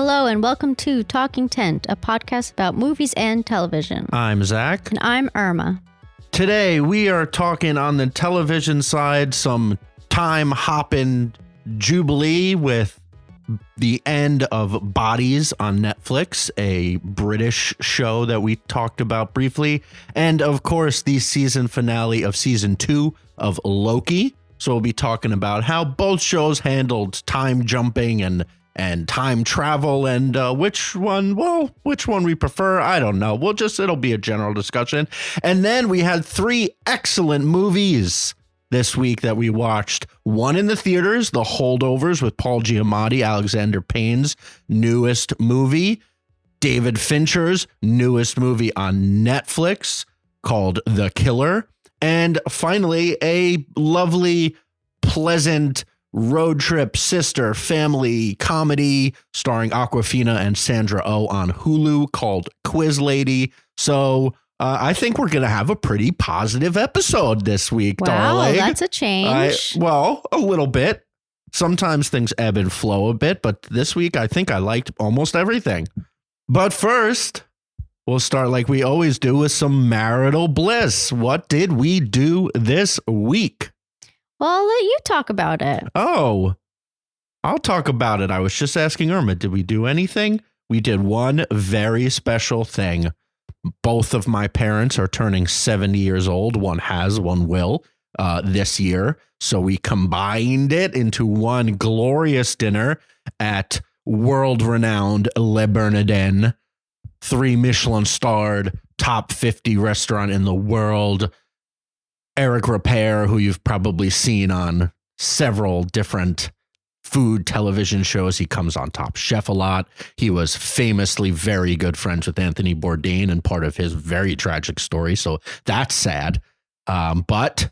Hello and welcome to Talking Tent, a podcast about movies and television. I'm Zach. And I'm Irma. Today we are talking on the television side, some time-hopping jubilee with the end of Bodies on Netflix, a British show that we talked about briefly, and of course the season finale of season 2 of Loki. So we'll be talking about how both shows handled time jumping and time travel and which one we prefer. I don't know. It'll be a general discussion. And then we had 3 excellent movies this week that we watched. One in the theaters, The Holdovers with Paul Giamatti, Alexander Payne's newest movie. David Fincher's newest movie on Netflix called The Killer. And finally, a lovely, pleasant road trip sister family comedy starring Awkwafina and Sandra Oh on Hulu called Quiz Lady. So I think we're going to have a pretty positive episode this week, darling. Wow, that's a change. A little bit. Sometimes things ebb and flow a bit, but this week I think I liked almost everything. But first, we'll start like we always do with some marital bliss. What did we do this week? Well, I'll let you talk about it. Oh, I'll talk about it. I was just asking Irma, did we do anything? We did one very special thing. Both of my parents are turning 70 years old. One has, one will this year. So we combined it into one glorious dinner at world-renowned Le Bernardin, 3 Michelin-starred, top 50 restaurant in the world. Eric Repair, who you've probably seen on several different food television shows. He comes on Top Chef a lot. He was famously very good friends with Anthony Bourdain and part of his very tragic story. So that's sad. But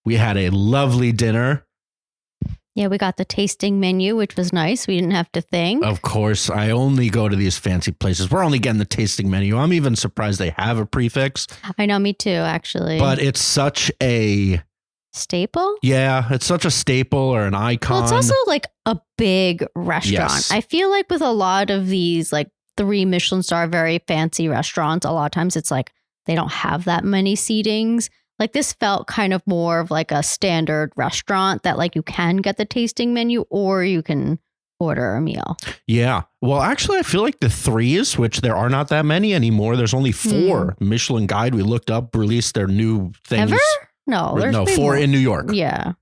we had a lovely dinner. Yeah, we got the tasting menu, which was nice. We didn't have to think. Of course, I only go to these fancy places. We're only getting the tasting menu. I'm even surprised they have a prefix. I know, me too, actually. But it's such a staple? Yeah, it's such a staple or an icon. Well, it's also like a big restaurant. Yes. I feel like with a lot of these like 3 Michelin star, very fancy restaurants, a lot of times it's like they don't have that many seatings. Like this felt kind of more of like a standard restaurant that like you can get the tasting menu or you can order a meal. Yeah. Well, actually, I feel like the 3s, which there are not that many anymore. There's only 4. Michelin Guide, we looked up, released their new things. Ever? No, there's 4 in New York. Yeah.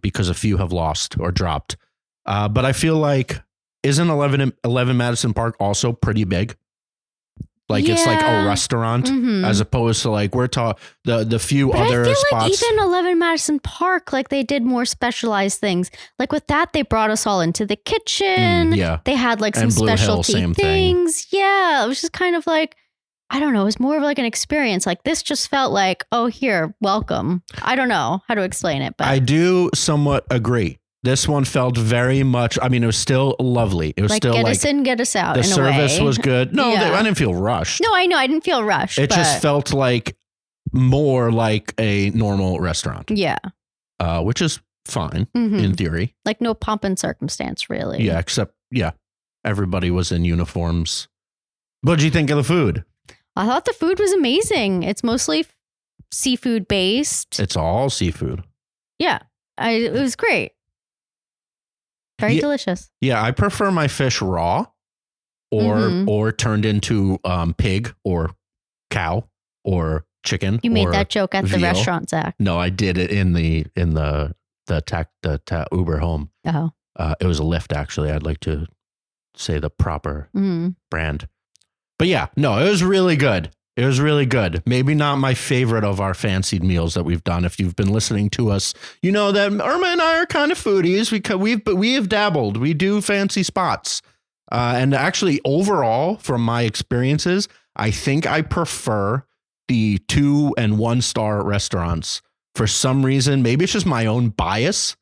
Because a few have lost or dropped. But I feel like isn't 11 Madison Park also pretty big? Like it's like a restaurant as opposed to like we're talking the few but other I feel spots. Like even 11 Madison Park, like they did more specialized things. Like with that, they brought us all into the kitchen. Yeah. They had like some and Blue Hill, specialty same things. Thing. Yeah. It was just kind of like, I don't know. It was more of like an experience. Like this just felt like, oh, here, welcome. I don't know how to explain it, but I do somewhat agree. This one felt very much, I mean, it was still lovely. It was like still get like us in, get us out. the in service a way. was good. No, Yeah. I didn't feel rushed. No, I know. I didn't feel rushed. It just felt like more like a normal restaurant. Yeah. Which is fine in theory. Like no pomp and circumstance, really. Yeah, except, everybody was in uniforms. What did you think of the food? I thought the food was amazing. It's mostly seafood based. It's all seafood. Yeah. It was great. Very delicious. Yeah, I prefer my fish raw or turned into pig or cow or chicken. You made that joke at the veal. Restaurant, Zach. No, I did it in the Uber home. Oh. It was a Lyft, actually. I'd like to say the proper brand. But yeah, no, it was really good. It was really good. Maybe not my favorite of our fancied meals that we've done. If you've been listening to us, you know that Irma and I are kind of foodies. We have dabbled. We do fancy spots. And actually, overall, from my experiences, I think I prefer the 2 and 1 star restaurants for some reason. Maybe it's just my own bias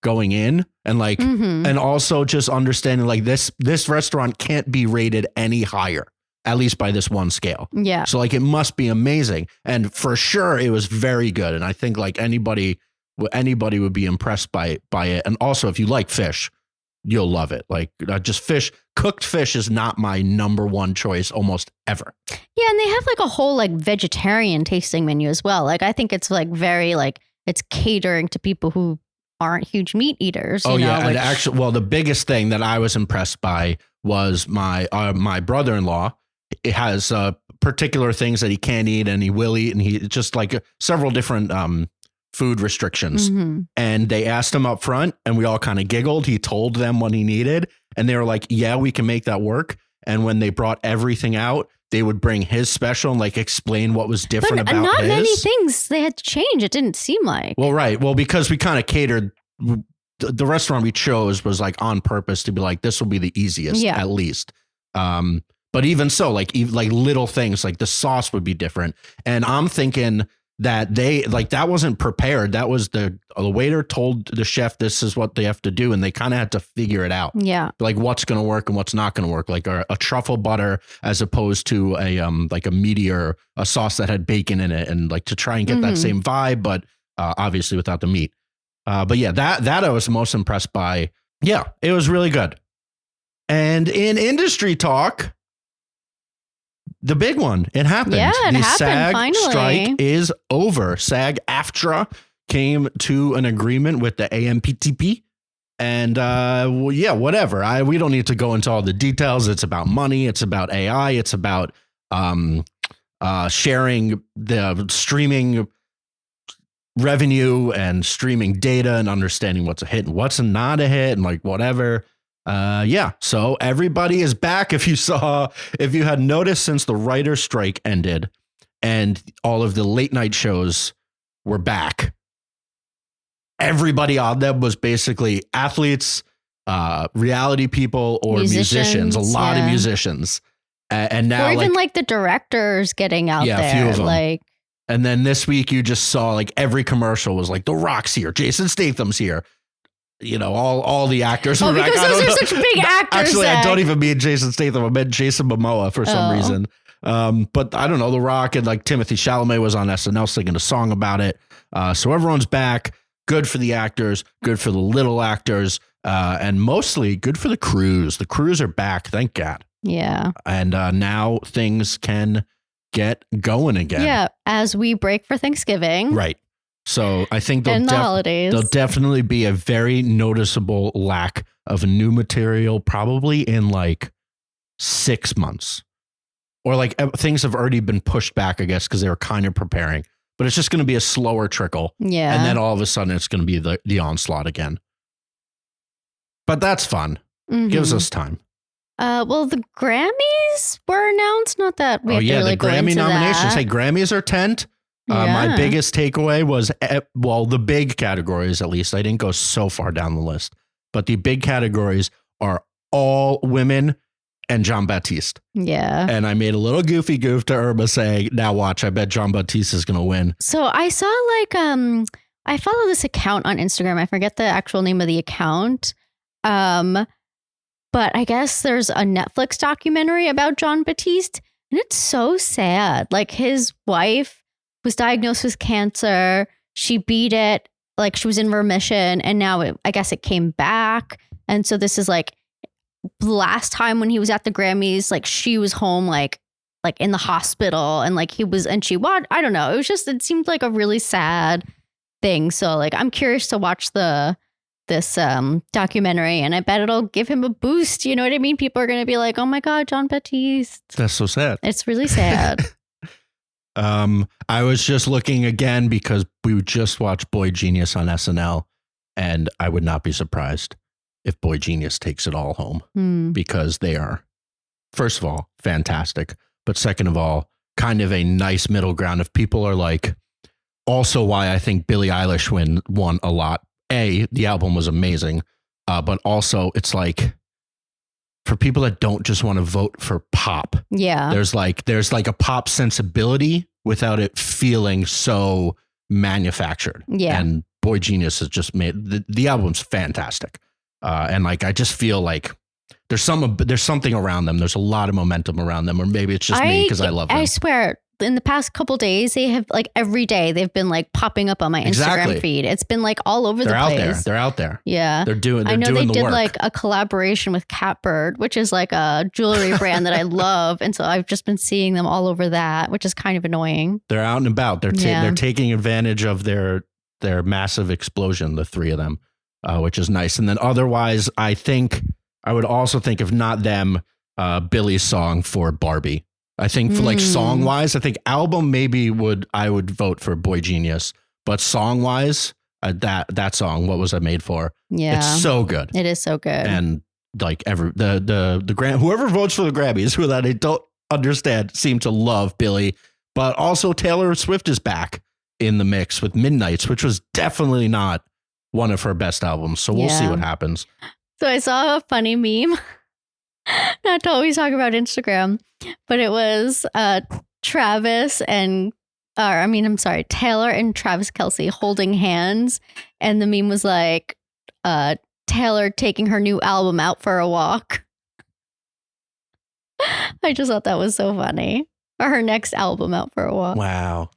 going in and like, and also just understanding like this restaurant can't be rated any higher. At least by this one scale. Yeah. So like it must be amazing. And for sure it was very good. And I think like anybody would be impressed by it. And also if you like fish, you'll love it. Like just cooked fish is not my number one choice almost ever. Yeah, and they have like a whole like vegetarian tasting menu as well. Like I think it's like very like it's catering to people who aren't huge meat eaters. Oh yeah, and actually, well, the biggest thing that I was impressed by was my brother-in-law. It has particular things that he can't eat and he will eat, and he just like several different food restrictions. Mm-hmm. And they asked him up front, and we all kind of giggled. He told them what he needed, and they were like, "Yeah, we can make that work." And when they brought everything out, they would bring his special and like explain what was different about not his. many things they had to change. It didn't seem like. Well, right. Well, because we kind of catered. The restaurant we chose was like on purpose to be like, this will be the easiest at least. But even so, like little things like the sauce would be different. And I'm thinking that that wasn't prepared. That was the waiter told the chef, this is what they have to do. And they kind of had to figure it out. Yeah. Like what's going to work and what's not going to work. Like a truffle butter as opposed to a meteor, a sauce that had bacon in it, and like to try and get that same vibe, but obviously without the meat. But yeah, that I was most impressed by. Yeah, it was really good. And in industry talk, the big one, it happened. Yeah, it the happened, SAG finally. strike is over. SAG-AFTRA came to an agreement with the AMPTP. And whatever. We don't need to go into all the details. It's about money. It's about AI. It's about sharing the streaming revenue and streaming data and understanding what's a hit and what's not a hit and like whatever. So everybody is back. If you had noticed since the writer's strike ended and all of the late night shows were back, everybody on them was basically athletes, reality people, or musicians. A lot of musicians. And now, or even like the directors getting out there. A few of them. Like, and then this week you just saw like every commercial was like The Rock's here, Jason Statham's here. You know, all the actors. Oh, were because like, those are such big actors. Actually, I don't even mean Jason Statham. I meant Jason Momoa for some reason. But I don't know, The Rock and like Timothy Chalamet was on SNL singing a song about it. So everyone's back. Good for the actors. Good for the little actors. And mostly good for the crews. The crews are back. Thank God. Yeah. And now things can get going again. Yeah. As we break for Thanksgiving. Right. So I think there'll definitely be a very noticeable lack of new material probably in like 6 months. Or like things have already been pushed back, I guess, because they were kind of preparing. But it's just going to be a slower trickle. Yeah. And then all of a sudden it's going to be the onslaught again. But that's fun. Mm-hmm. Gives us time. Well, the Grammys were announced. Not that we have to really the go Grammy into nominations. that. Hey, Grammys are tent. My biggest takeaway was, the big categories, at least. I didn't go so far down the list. But the big categories are all women and John Baptiste. Yeah. And I made a little goofy goof to Irma saying, now watch, I bet John Baptiste is going to win. So I saw like, I follow this account on Instagram. I forget the actual name of the account. But I guess there's a Netflix documentary about John Baptiste. And it's so sad. Like his wife was diagnosed with cancer. She beat it. Like she was in remission. And now I guess it came back. And so this is like last time when he was at the Grammys, like she was home, like in the hospital, and like he was, and she watched, I don't know. It seemed like a really sad thing. So like, I'm curious to watch this documentary, and I bet it'll give him a boost. You know what I mean? People are going to be like, oh my God, John Baptiste. That's so sad. It's really sad. I was just looking again because we just watched Boy Genius on SNL, and I would not be surprised if Boy Genius takes it all home because they are, first of all, fantastic. But second of all, kind of a nice middle ground. If people are like, also why I think Billie Eilish won a lot. The album was amazing. But also it's like, for people that don't just want to vote for pop. Yeah. There's like a pop sensibility without it feeling so manufactured. Yeah. And Boy Genius has just made the album's fantastic. And like, I just feel like there's something around them. There's a lot of momentum around them, or maybe it's just me because I love them. I swear in the past couple days, they have like every day they've been like popping up on my Instagram feed. It's been like all over the place. They're out there. Yeah. They're doing I know doing they the did work. like a collaboration with Catbird, which is like a jewelry brand that I love. And so I've just been seeing them all over that, which is kind of annoying. They're out and about. They're taking advantage of their massive explosion, the three of them, which is nice. And then otherwise, I would also think, if not them, Billy's song for Barbie. I think for like song wise, I think album I would vote for Boy Genius, but song wise, that song, what was I made for? Yeah, it's so good. It is so good. And like whoever votes for the Grammys, who that I don't understand, seem to love Billy, but also Taylor Swift is back in the mix with Midnights, which was definitely not one of her best albums. So we'll see what happens. So I saw a funny meme. Not to always talk about Instagram, but it was Taylor and Travis Kelce holding hands. And the meme was like Taylor taking her new album out for a walk. I just thought that was so funny. Or her next album out for a walk. Wow.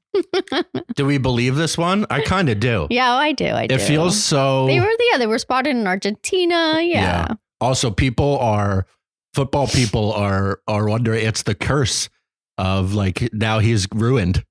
Do we believe this one? I kind of do. Yeah, I do. It feels so. They were spotted in Argentina. Yeah. Also, football people are wondering, it's the curse of like, now he's ruined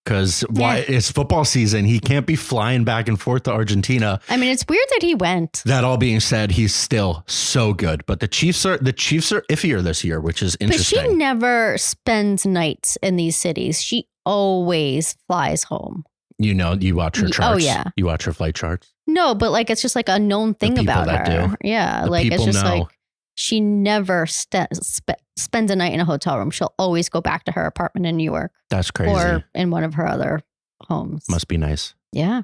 because it's football season. He can't be flying back and forth to Argentina. I mean, it's weird that he went. That all being said, he's still so good. But the Chiefs are iffier this year, which is interesting. But she never spends nights in these cities. She always flies home. You watch her charts. Oh, yeah. You watch her flight charts. No, but like, it's just like a known thing about her. Do. Yeah. Like, it's just like, she never spends a night in a hotel room. She'll always go back to her apartment in New York. That's crazy. Or in one of her other homes. Must be nice. Yeah.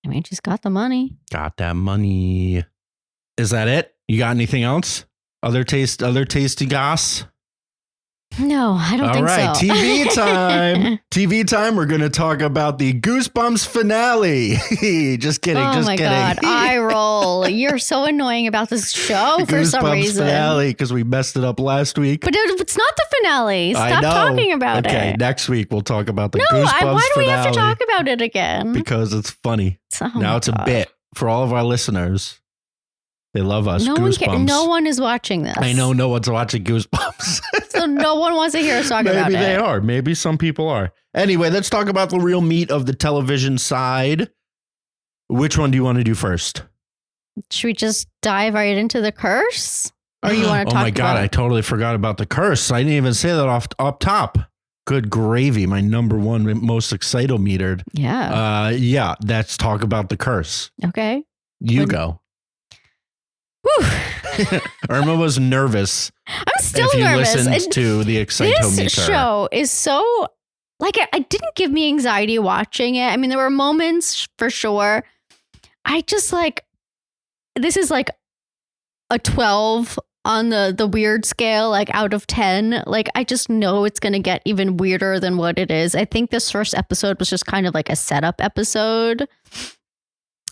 I mean, she's got the money. Got that money. Is that it? You got anything else? Other tasty goss? No, I don't think so. All right, TV time. TV time. We're going to talk about the Goosebumps finale. Just kidding. Oh my God. I roll. You're so annoying about this show for some reason. Goosebumps finale because we messed it up last week. But it's not the finale. Stop talking about it. Okay, next week we'll talk about the Goosebumps finale. Why do we have to talk about it again? Because it's funny. Now it's a bit for all of our listeners. They love us. Goosebumps. No one is watching this. I know no one's watching Goosebumps. So no one wants to hear us talk about it. Maybe they are. Maybe some people are. Anyway, let's talk about the real meat of the television side. Which one do you want to do first? Should we just dive right into the curse? Or you want to talk about... Oh my God, I totally forgot about the curse. I didn't even say that up top. Good gravy. My number one most excitometered. Yeah. Yeah, let's talk about the curse. Okay. You go. Irma was nervous. I'm still nervous. If you listened to the excitometer. This show is so, like, it didn't give me anxiety watching it. I mean, there were moments for sure. I just like, this is like a 12 on the weird scale, like out of 10. Like, I just know it's going to get even weirder than what it is. I think this first episode was just kind of like a setup episode.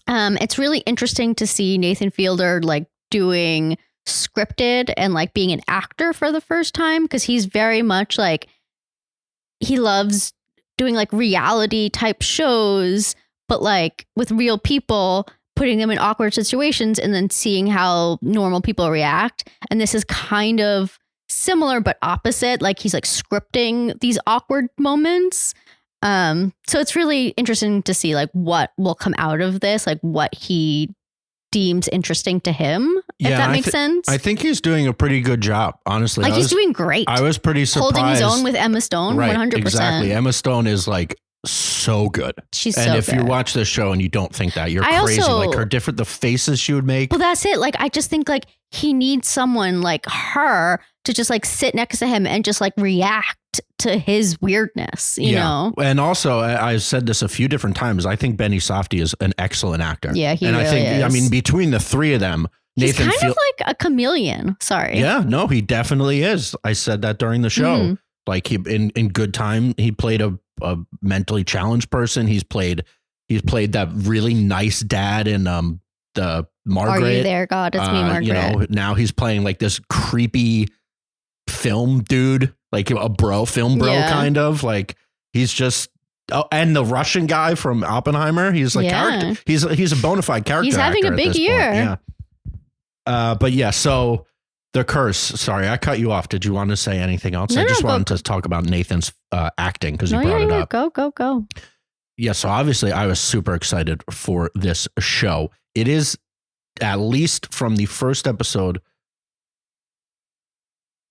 It's really interesting to see Nathan Fielder like doing scripted and like being an actor for the first time, because he's very much like, he loves doing like reality type shows, but like with real people, putting them in awkward situations and then seeing how normal people react. And this is kind of similar but opposite. Like, he's like scripting these awkward moments. So it's really interesting to see like what will come out of this, like what he deems interesting to him, if that makes sense. I think he's doing a pretty good job, honestly. Like, he's doing great. I was pretty surprised. Holding his own with Emma Stone, right, 100%. Exactly. Emma Stone is like so good. She's so good. And if you watch this show and you don't think that, you're crazy. Like the faces she would make. Well, that's it. Like, I just think like he needs someone like her to just like sit next to him and just like react to his weirdness, you know? And also, I've said this a few different times, I think Benny Safdie is an excellent actor. Yeah, he and really I think, is. I mean, between the three of them, he's kind of like a chameleon. Sorry. Yeah, no, he definitely is. I said that during the show. Mm-hmm. Like, he in Good Time, he played a mentally challenged person. He's played that really nice dad in the Margaret. Are You There, God? It's me, Margaret. You know, now he's playing like this creepy film dude, like a film bro kind of like. He's just and the Russian guy from Oppenheimer. He's like character. He's a bona fide character. He's having a big year. Yeah. But yeah. So the curse. Sorry, I cut you off. Did you want to say anything else? I just wanted to talk about Nathan's acting because you brought it up. Go. Yeah. So obviously, I was super excited for this show. It is, at least from the first episode,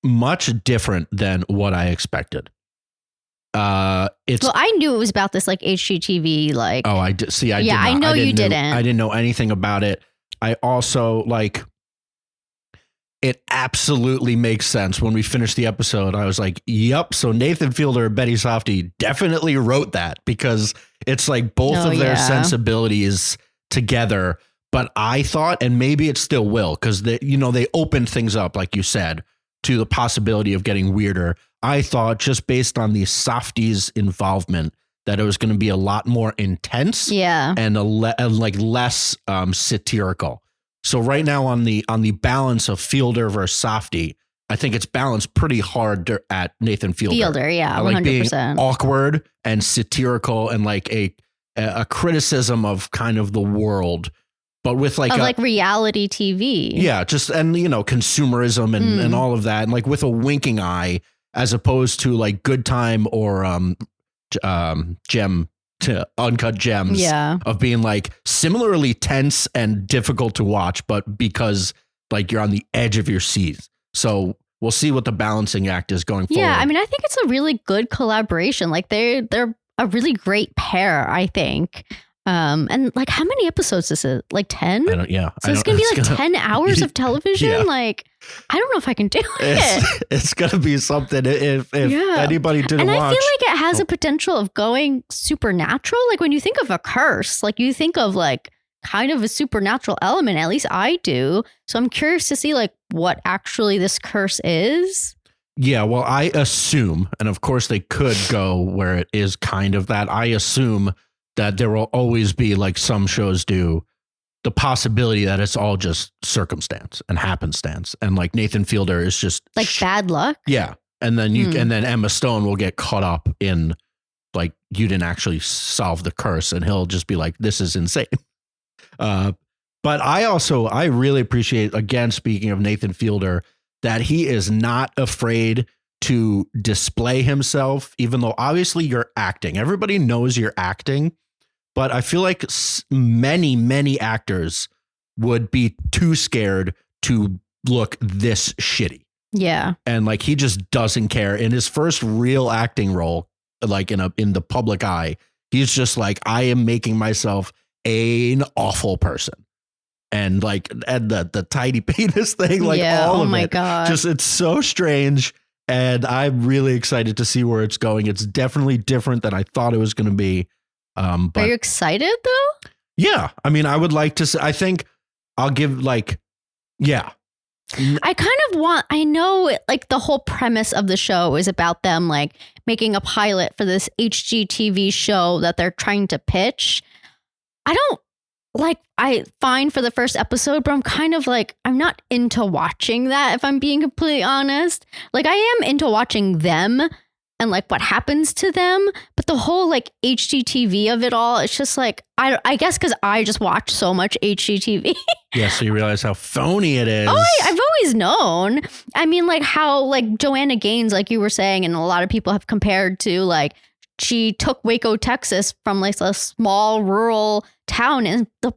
much different than what I expected. I knew it was about this like HGTV like. Oh, I did. See, I did not. I know you didn't. I didn't know anything about it. I also like. It absolutely makes sense. When we finished the episode, I was like, "Yep." So Nathan Fielder and Betty Softy definitely wrote that because it's like both of their sensibilities together. But I thought, and maybe it still will, because they opened things up, like you said, to the possibility of getting weirder. I thought, just based on the softies' involvement, that it was going to be a lot more intense, and less satirical. So right now on the balance of Fielder versus Softy, I think it's balanced pretty hard at Nathan Fielder. I like 100%. Being awkward and satirical and like a criticism of kind of the world, but with like reality TV. Yeah, just and consumerism and all of that, and like with a winking eye, as opposed to like Good Time or Uncut Gems of being like similarly tense and difficult to watch, but because like you're on the edge of your seat. So we'll see what the balancing act is going forward. Yeah, I mean, I think it's a really good collaboration. Like they're a really great pair, I think. And like, how many episodes is it? Like 10? So it's going to be like 10 hours of television. Yeah. Like, I don't know if I can do it. It's going to be something if anybody didn't watch. And I feel like it has a potential of going supernatural. Like when you think of a curse, like you think of like kind of a supernatural element. At least I do. So I'm curious to see like what actually this curse is. Yeah, well, I assume, and of course they could go where it is kind of that. I assume that there will always be, like some shows do, the possibility that it's all just circumstance and happenstance. And like Nathan Fielder is just like bad luck. Yeah. And then and then Emma Stone will get caught up in like, you didn't actually solve the curse, and he'll just be like, this is insane. But I really appreciate, again, speaking of Nathan Fielder, that he is not afraid to display himself, even though obviously you're acting. Everybody knows you're acting. But I feel like many actors would be too scared to look this shitty. Yeah. And like, he just doesn't care. In his first real acting role, like in the public eye, he's just like, I am making myself an awful person. And like, and the tiny penis thing, like all of it. Oh my God. Just, it's so strange. And I'm really excited to see where it's going. It's definitely different than I thought it was going to be. But are you excited though? Yeah. I mean, I would like to say, I think I'll give like, yeah. I kind of I know like the whole premise of the show is about them like making a pilot for this HGTV show that they're trying to pitch. I find for the first episode, but I'm kind of like, I'm not into watching that, if I'm being completely honest. Like I am into watching them and like what happens to them, but the whole like HGTV of it all, it's just like, I guess because I just watch so much HGTV. Yeah, so you realize how phony it is. Oh, I've always known. I mean, like how like Joanna Gaines, like you were saying, and a lot of people have compared to like, she took Waco, Texas from like a small rural town, and the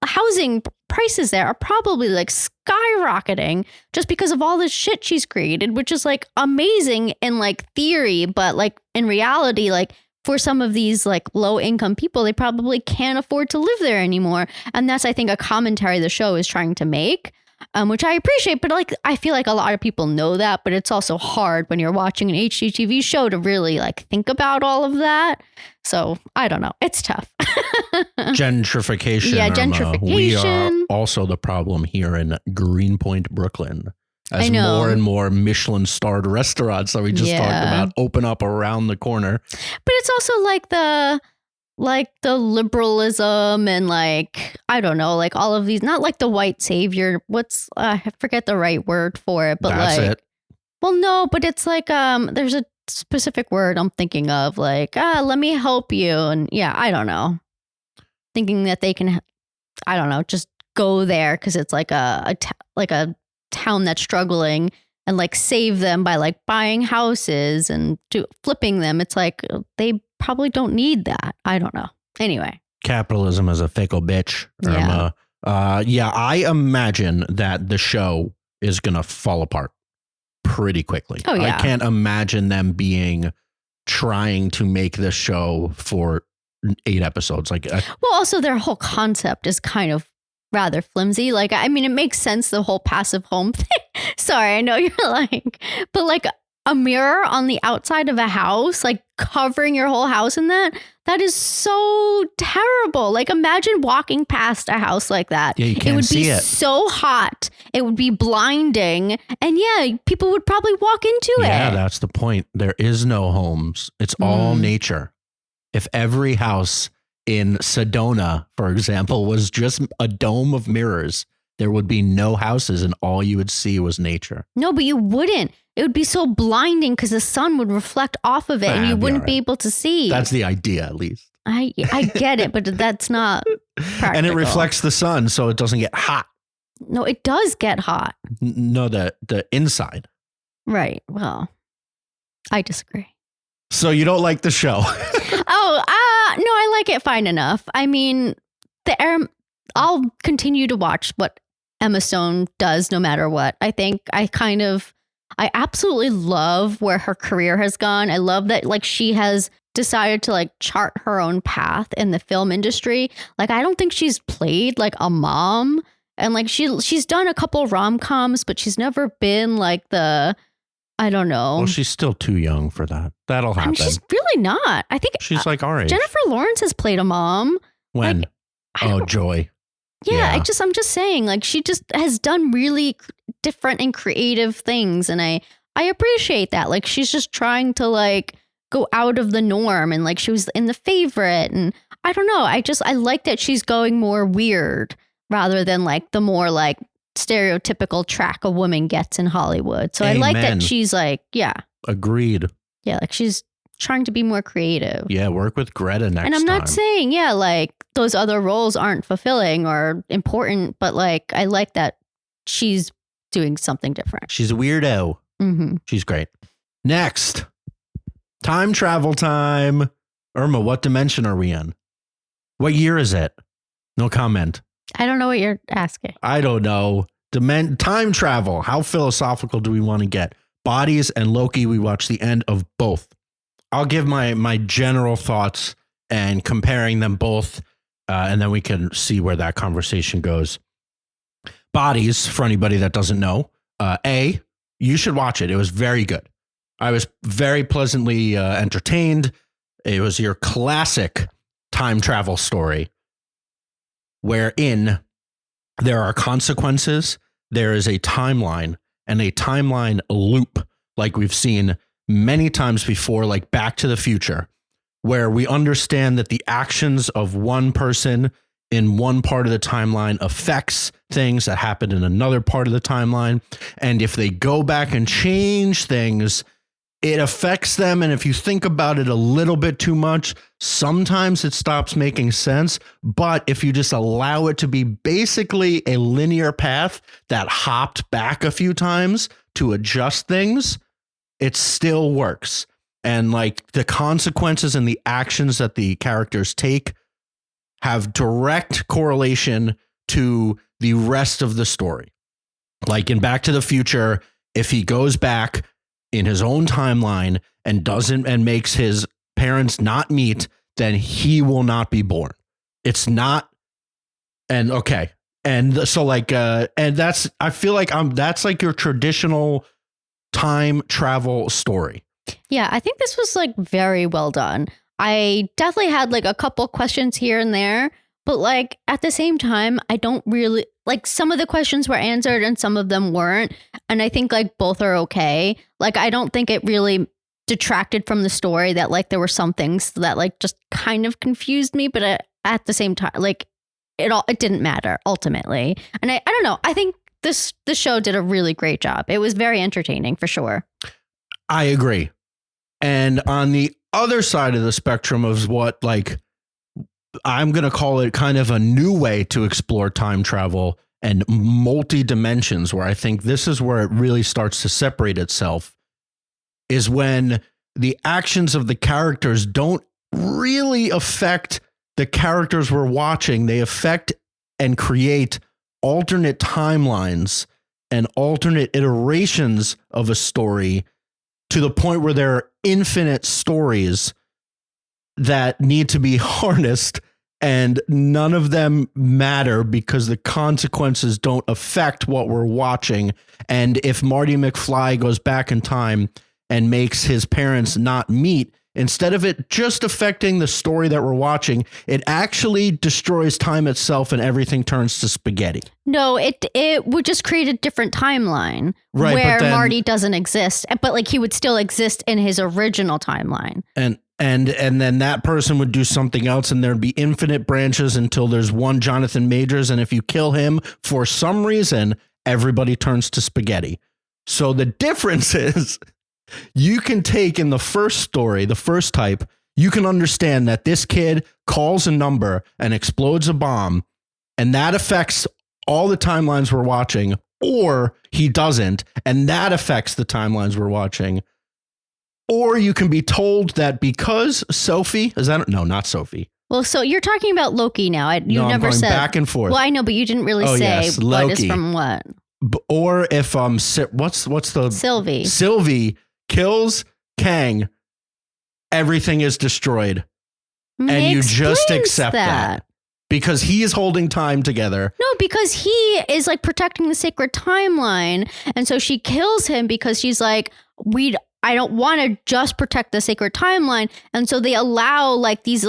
housing prices there are probably like skyrocketing just because of all this shit she's created, which is like amazing in like theory, but like in reality, like for some of these like low income people, they probably can't afford to live there anymore. And that's, I think, a commentary the show is trying to make, which I appreciate. But like, I feel like a lot of people know that, but it's also hard when you're watching an HGTV show to really like think about all of that. So I don't know. It's tough. Gentrification. Yeah, gentrification. We are also the problem here in Greenpoint, Brooklyn. As more and more Michelin starred restaurants that we just talked about open up around the corner. But it's also like the liberalism and like, I don't know, like all of these, not like the white savior. I forget the right word for it, but that's like, it. Well, no, but it's like, there's a specific word I'm thinking of, like, let me help you. And yeah, I don't know. Thinking that they can, I don't know, just go there because it's like a town that's struggling and like save them by like buying houses and flipping them. It's like they probably don't need that. I don't know. Anyway. Capitalism is a fickle bitch, Irma. Yeah, I imagine that the show is going to fall apart pretty quickly. Oh, yeah. I can't imagine them trying to make this show for 8 episodes. Well, also their whole concept is kind of rather flimsy. Like, I mean, it makes sense, the whole passive home thing. Sorry, I know you're like, but like a mirror on the outside of a house, like covering your whole house in that is so terrible. Like, imagine walking past a house like that. Yeah, you can't would see be it. So hot. It would be blinding. And yeah, people would probably walk into it. Yeah, that's the point. There is no homes. It's all nature. If every house in Sedona, for example, was just a dome of mirrors, there would be no houses and all you would see was nature. No, but you wouldn't. It would be so blinding because the sun would reflect off of it and you wouldn't be able to see. That's the idea, at least. I get it, but that's not practical. And it reflects the sun, so it doesn't get hot. No, it does get hot. No, the inside. Right. Well, I disagree. So you don't like the show? No, I like it fine enough. I mean, I'll continue to watch what Emma Stone does no matter what. I think I absolutely love where her career has gone. I love that like she has decided to like chart her own path in the film industry. Like, I don't think she's played like a mom, and like she's done a couple rom-coms, but she's never been like I don't know. Well, she's still too young for that. That'll happen. I mean, she's really not. I think she's like our age. Jennifer Lawrence has played a mom. When? Like, Joy. Yeah, I'm just saying, like, she just has done really different and creative things, and I appreciate that. Like, she's just trying to like go out of the norm, and like she was in The Favorite, and I don't know. I like that she's going more weird rather than like the more like stereotypical track a woman gets in Hollywood. So Amen. I like that she's like, yeah. Agreed. Yeah, like she's trying to be more creative. Yeah, work with Greta next time. And I'm not saying, yeah, like those other roles aren't fulfilling or important, but like I like that she's doing something different. She's a weirdo. Mm-hmm. She's great. Next, time travel time. Irma, what dimension are we in? What year is it? No comment. I don't know what you're asking. I don't know. Time travel. How philosophical do we want to get? Bodies and Loki, we watched the end of both. I'll give my general thoughts and comparing them both, and then we can see where that conversation goes. Bodies, for anybody that doesn't know, you should watch it. It was very good. I was very pleasantly entertained. It was your classic time travel story wherein there are consequences, there is a timeline, and a timeline loop like we've seen many times before, like Back to the Future, where we understand that the actions of one person in one part of the timeline affects things that happen in another part of the timeline. And if they go back and change things, it affects them. And if you think about it a little bit too much, sometimes it stops making sense. But if you just allow it to be basically a linear path that hopped back a few times to adjust things, it still works. And like the consequences and the actions that the characters take have direct correlation to the rest of the story. Like in Back to the Future, if he goes back in his own timeline and makes his parents not meet, then he will not be born. It's not. And okay. And so like, and that's, I feel like that's like your traditional time travel story. Yeah, I think this was like very well done. I definitely had like a couple questions here and there, but like at the same time, I don't really like some of the questions were answered and some of them weren't. And I think like both are okay. Like, I don't think it really detracted from the story that like there were some things that like just kind of confused me, but at the same time, like it didn't matter ultimately. And I don't know. I think the show did a really great job. It was very entertaining for sure. I agree. And on the other side of the spectrum of what, like, I'm going to call it kind of a new way to explore time travel and multi dimensions, where I think this is where it really starts to separate itself, is when the actions of the characters don't really affect the characters we're watching. They affect and create alternate timelines and alternate iterations of a story, to the point where there are infinite stories that need to be harnessed, and none of them matter because the consequences don't affect what we're watching. And if Marty McFly goes back in time and makes his parents not meet, instead of it just affecting the story that we're watching, it actually destroys time itself and everything turns to spaghetti. No, it would just create a different timeline, right, where Marty doesn't exist, but like he would still exist in his original timeline. And then that person would do something else, and there'd be infinite branches until there's one Jonathan Majors. And if you kill him for some reason, everybody turns to spaghetti. So the difference is, you can take in the first story, the first type, you can understand that this kid calls a number and explodes a bomb, and that affects all the timelines we're watching, or he doesn't, and that affects the timelines we're watching. Or you can be told that because Sophie, not Sophie. Well, so you're talking about Loki now. I'm never going said back and forth. Well, I know, but you didn't really say what Loki. is from what. Or if what's the Sylvie kills Kang, everything is destroyed. And you just accept that because he is holding time together. No, because he is like protecting the sacred timeline. And so she kills him because she's like, I don't want to just protect the sacred timeline. And so they allow like these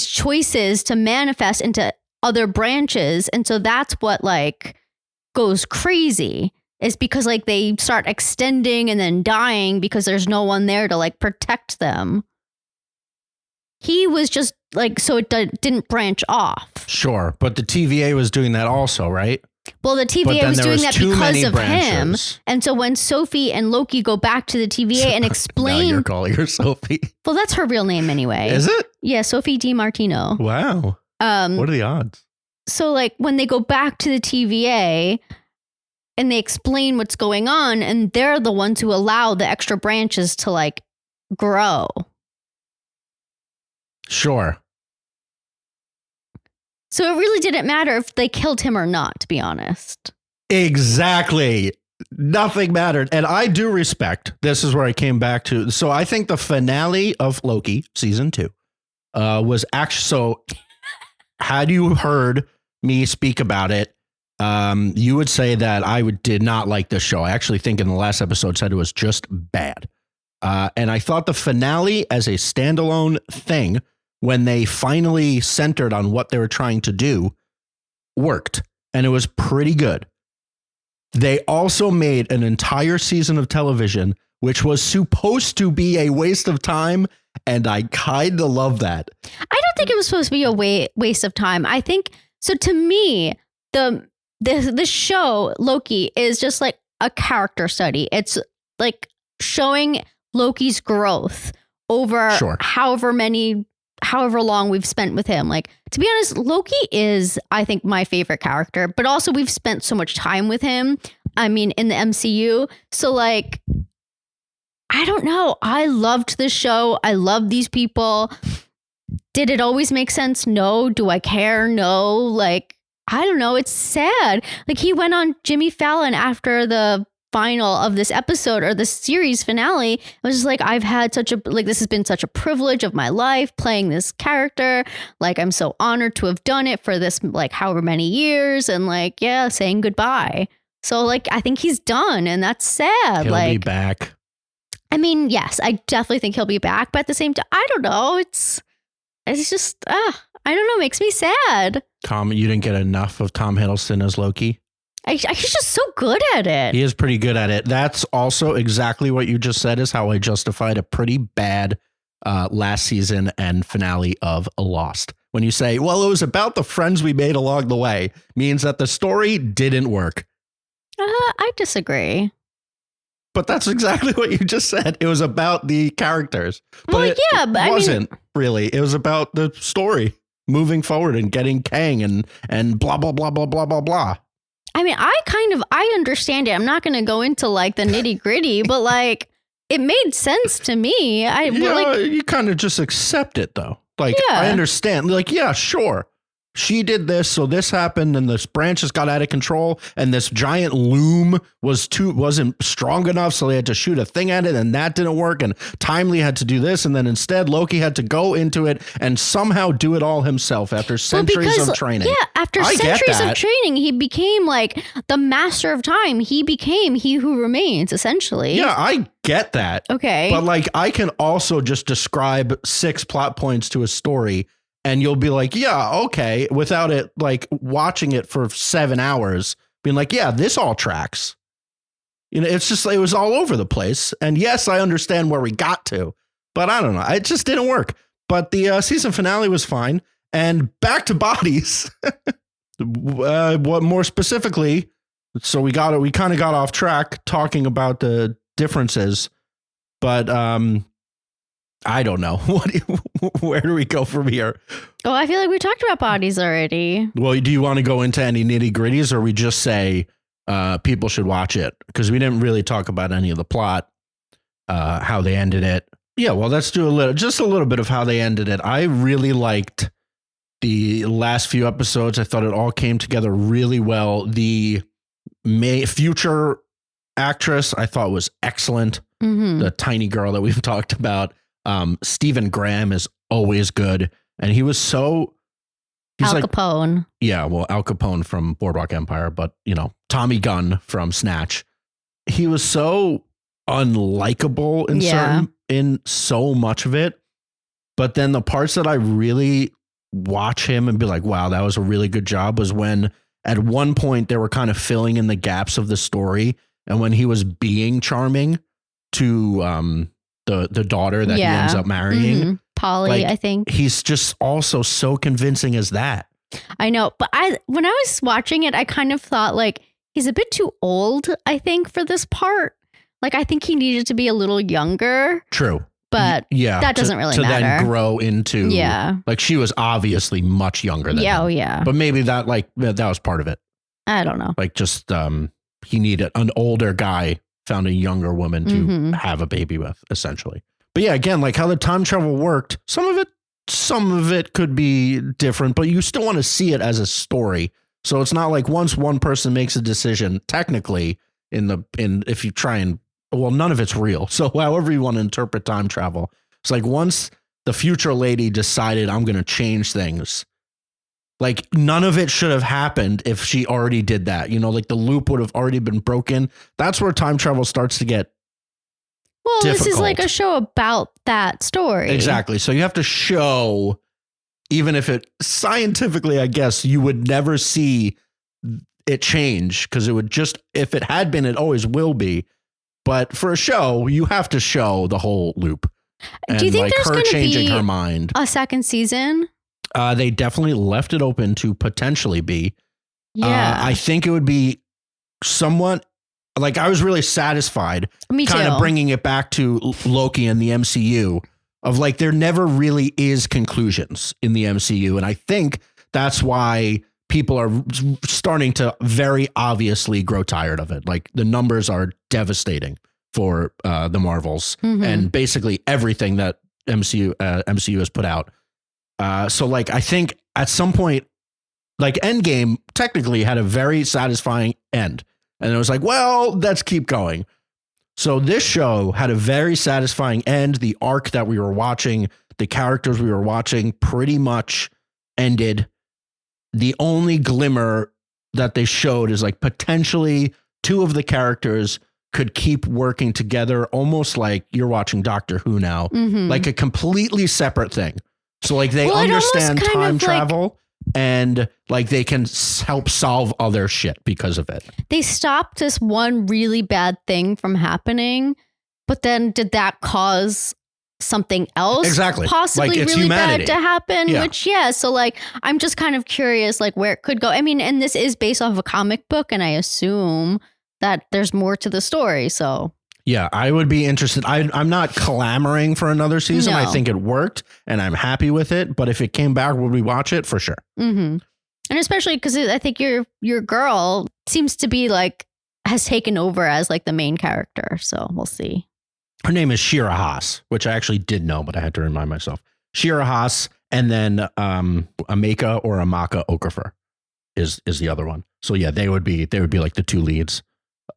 choices to manifest into other branches. And so that's what like goes crazy, is because like they start extending and then dying because there's no one there to like protect them. He was just like, so it didn't branch off. Sure. But the TVA was doing that also, right? Well, the TVA was doing that because of him. And so when Sophie and Loki go back to the TVA and explain... Now you're calling her Sophie. Well, that's her real name anyway. Is it? Yeah, Sophie DiMartino. Wow. What are the odds? So like when they go back to the TVA and they explain what's going on, and they're the ones who allow the extra branches to like grow. Sure. So it really didn't matter if they killed him or not, to be honest. Exactly. Nothing mattered. And I do respect, this is where I came back to. So I think the finale of Loki season 2 was actually, so had you heard me speak about it, you would say that I did not like this show. I actually think in the last episode said it was just bad. And I thought the finale as a standalone thing, when they finally centered on what they were trying to do, worked. And it was pretty good. They also made an entire season of television, which was supposed to be a waste of time. And I kind of love that. I don't think it was supposed to be a waste of time. I think, so to me, the show, Loki, is just like a character study. It's like showing Loki's growth over however long we've spent with him. Like, to be honest, Loki is, I think, my favorite character, but also we've spent so much time with him. I mean, in the MCU. So like, I don't know. I loved this show. I love these people. Did it always make sense? No. Do I care? No. Like, I don't know. It's sad. Like, he went on Jimmy Fallon after the final of this episode, or the series finale. I was just like, I've had this has been such a privilege of my life playing this character. Like, I'm so honored to have done it for this, like, however many years, and like, yeah, saying goodbye. So like, I think he's done, and that's sad. He'll be back. I mean, yes, I definitely think he'll be back, but at the same time, I don't know. It's just, I don't know. It makes me sad. Tom, you didn't get enough of Tom Hiddleston as Loki? He's just so good at it. He is pretty good at it. That's also exactly what you just said is how I justified a pretty bad last season and finale of Lost. When you say, well, it was about the friends we made along the way, means that the story didn't work. I disagree. But that's exactly what you just said. It was about the characters. But Well, it but wasn't really. It was about the story moving forward and getting Kang and blah, blah, blah, blah, blah, blah, blah. I mean, I understand it. I'm not going to go into like the nitty gritty, but like it made sense to me. You kind of just accept it though. Like, I understand. Like, yeah, sure. She did this, so this happened, and this branches got out of control, and this giant loom wasn't strong enough, so they had to shoot a thing at it, and that didn't work, and Timely had to do this, and then instead Loki had to go into it and somehow do it all himself after centuries of training. Yeah, after centuries of training, he became like the master of time. He became He Who Remains, essentially. Yeah, I get that. Okay. But like, I can also just describe 6 plot points to a story, and you'll be like, yeah, okay, without it, like watching it for 7 hours, being like, yeah, this all tracks. You know, it's just, it was all over the place. And yes, I understand where we got to, but I don't know. It just didn't work. But the season finale was fine. And back to bodies. What more specifically? So we kind of got off track talking about the differences, but I don't know. Where do we go from here? Oh, I feel like we talked about bodies already. Well, do you want to go into any nitty gritties, or we just say people should watch it? Because we didn't really talk about any of the plot, how they ended it. Yeah, well, let's do a little bit of how they ended it. I really liked the last few episodes. I thought it all came together really well. The future actress I thought was excellent. Mm-hmm. The tiny girl that we've talked about. Stephen Graham is always good, and he was Al Capone. Yeah, well, Al Capone from Boardwalk Empire, but you know, Tommy Gunn from Snatch. He was so unlikable in so much of it, but then the parts that I really watch him and be like, wow, that was a really good job, was when at one point they were kind of filling in the gaps of the story, and when he was being charming to the daughter that he ends up marrying. Polly, I think. He's just also so convincing as that. I know. But when I was watching it, I kind of thought like he's a bit too old, I think, for this part. Like, I think he needed to be a little younger. True. But that doesn't really matter. To then grow into, like, she was obviously much younger than him. Oh, yeah. But maybe that was part of it. I don't know. Like, just he needed an older guy, found a younger woman to have a baby with, essentially. But yeah, again, like how the time travel worked, some of it could be different, but you still want to see it as a story. So it's not like once one person makes a decision, technically, if you try and, well, none of it's real. So however you want to interpret time travel, it's like once the future lady decided I'm going to change things, like none of it should have happened if she already did that. You know, like the loop would have already been broken. That's where time travel starts to get difficult. This is like a show about that story. Exactly. So you have to show, even if it scientifically, I guess you would never see it change, because it would just, if it had been, it always will be. But for a show, you have to show the whole loop. And do you think like there's her going to changing be her mind? A second season? They definitely left it open to potentially be. Yeah. I think it would be somewhat, like, I was really satisfied. Me too. Kind of bringing it back to Loki and the MCU, of like, there never really is conclusions in the MCU. And I think that's why people are starting to very obviously grow tired of it. Like, the numbers are devastating for the Marvels and basically everything that MCU has put out. So like, I think at some point, like Endgame technically had a very satisfying end, and it was like, well, let's keep going. So this show had a very satisfying end. The arc that we were watching, the characters we were watching pretty much ended. The only glimmer that they showed is like potentially 2 of the characters could keep working together, almost like you're watching Doctor Who now, like a completely separate thing. So like they understand time travel, and like they can help solve other shit because of it. They stopped this one really bad thing from happening, but then did that cause something else possibly like really bad to happen? Which, so like, I'm just kind of curious, like, where it could go. I mean, and this is based off of a comic book, and I assume that there's more to the story. So Yeah, I would be interested. I'm not clamoring for another season. No. I think it worked and I'm happy with it. But if it came back, would we watch it? For sure. Mm-hmm. And especially because I think your girl seems to be like, has taken over as like the main character. So we'll see. Her name is Shira Haas, which I actually did know, but I had to remind myself. Shira Haas, and then Amaka or Amaka Okafor is the other one. So yeah, they would be like the two leads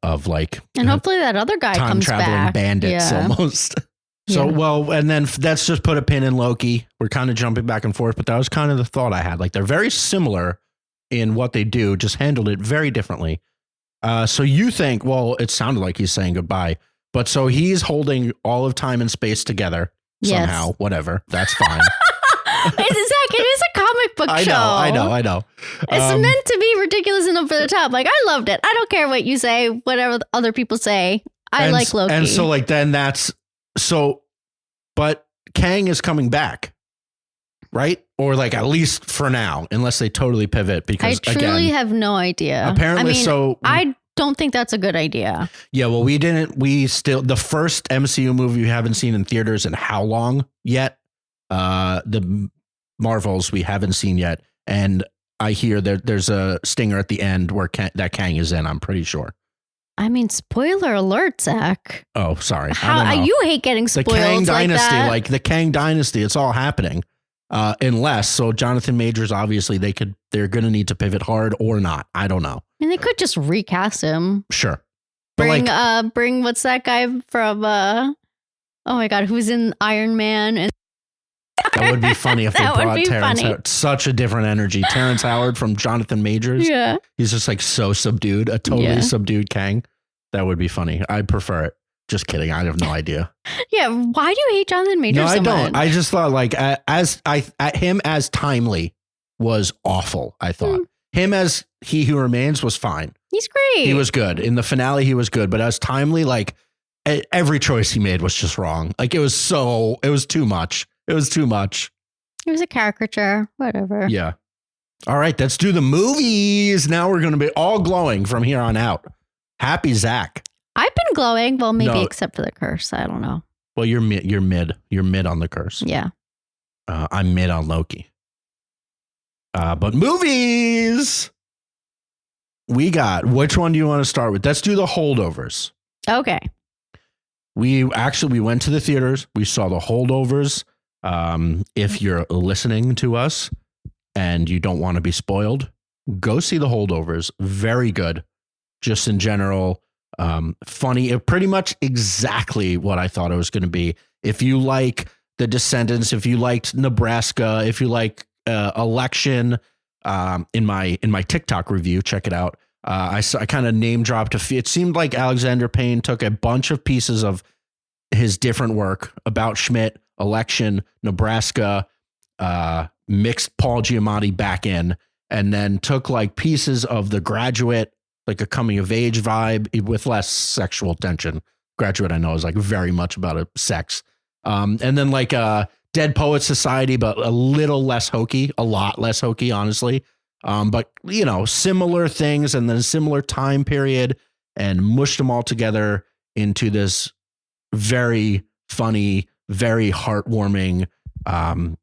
of like, and hopefully that other guy time comes traveling back. bandits almost. So well, and then let's just put a pin in Loki. We're kind of jumping back and forth, but that was kind of the thought I had. Like they're very similar in what they do, just handled it very differently. So you think, well, it sounded like he's saying goodbye, but so he's holding all of time and space together somehow. Whatever, that's fine. It is a comic book show. I know. It's meant to be ridiculous and over the top. Like, I loved it. I don't care what you say, whatever other people say. I like Loki. And so like, then that's so, but Kang is coming back, right? Or like, at least for now, unless they totally pivot, because I truly have no idea. Apparently, I don't think that's a good idea. Yeah, well, the first MCU movie we haven't seen in theaters in how long yet? The Marvels we haven't seen yet, and I hear there's a stinger at the end where that Kang is in. I'm pretty sure. I mean, spoiler alert, Zach. Oh, sorry. How you hate getting spoiled? The Kang Dynasty, that. like the Kang Dynasty, it's all happening. Unless Jonathan Majors, obviously they're going to need to pivot hard or not. I don't know. And they could just recast him. Sure. Bring what's that guy from? Oh my God, who's in Iron Man? And that would be funny if they brought Terrence Howard. Such a different energy. Terrence Howard from Jonathan Majors. Yeah. He's just like so subdued, a totally subdued Kang. That would be funny. I'd prefer it. Just kidding. I have no idea. Yeah. Why do you hate Jonathan Majors? No, I don't. Much? I just thought like him as Timely was awful. I thought him as He Who Remains was fine. He's great. He was good. In the finale, he was good. But as Timely, like every choice he made was just wrong. Like it was too much. It was too much. It was a caricature. Whatever. Yeah. All right. Let's do the movies. Now we're going to be all glowing from here on out. Happy Zach. I've been glowing. Well, maybe except for the curse. I don't know. Well, you're mid. You're mid on the curse. Yeah. I'm mid on Loki. But movies. We got. Which one do you want to start with? Let's do the Holdovers. Okay. We went to the theaters. We saw the Holdovers. If you're listening to us and you don't want to be spoiled, go see the Holdovers. Very good. Just in general, funny. Pretty much exactly what I thought it was going to be. If you like The Descendants, if you liked Nebraska, if you like Election, in my TikTok review, check it out. I kind of name dropped it seemed like Alexander Payne took a bunch of pieces of his different work about Schmidt, Election, Nebraska, mixed Paul Giamatti back in, and then took like pieces of The Graduate, like a coming of age vibe with less sexual tension. Graduate, I know, is like very much about sex. And then like Dead Poets Society, but a little less hokey, a lot less hokey, honestly. But similar things and then a similar time period, and mushed them all together into this very funny, very heartwarming,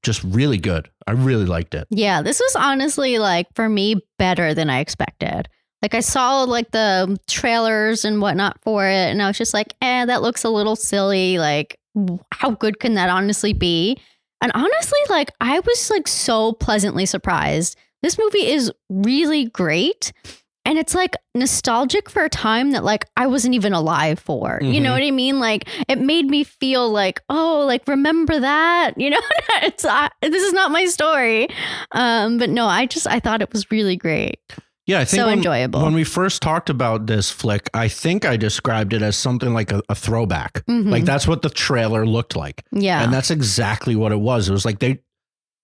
just really good. I really liked it. Yeah, this was honestly like for me better than I expected. Like I saw like the trailers and whatnot for it, and I was just like, that looks a little silly. Like, how good can that honestly be? And honestly, like I was like so pleasantly surprised. This movie is really great. And it's like nostalgic for a time that like I wasn't even alive for. Mm-hmm. You know what I mean? Like it made me feel like, oh, like remember that? You know, this is not my story. But no, I thought it was really great. Yeah, I think so enjoyable. When we first talked about this flick, I think I described it as something like a throwback. Mm-hmm. Like that's what the trailer looked like. Yeah. And that's exactly what it was. It was like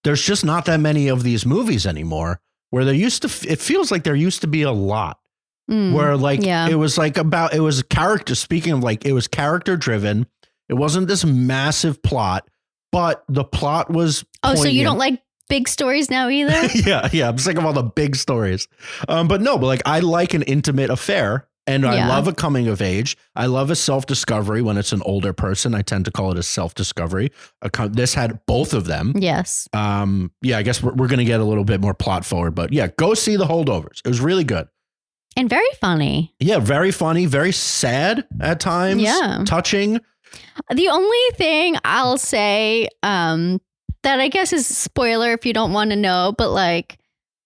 there's just not that many of these movies anymore. Where there used to, it feels like there used to be a lot where like, it was like it was character, speaking of like, it was character driven. It wasn't this massive plot, but the plot was poignant. So you don't like big stories now either? Yeah. I'm sick of all the big stories. But like I like an intimate affair, And I Yeah. love a coming of age. I love a self-discovery when it's an older person. I tend to call it a self-discovery. This had both of them. Yes. Yeah, I guess we're going to get a little bit more plot forward, but yeah, go see The Holdovers. It was really good. And very funny. Yeah, very funny, very sad at times. Yeah. Touching. The only thing I'll say that I guess is spoiler if you don't want to know, but like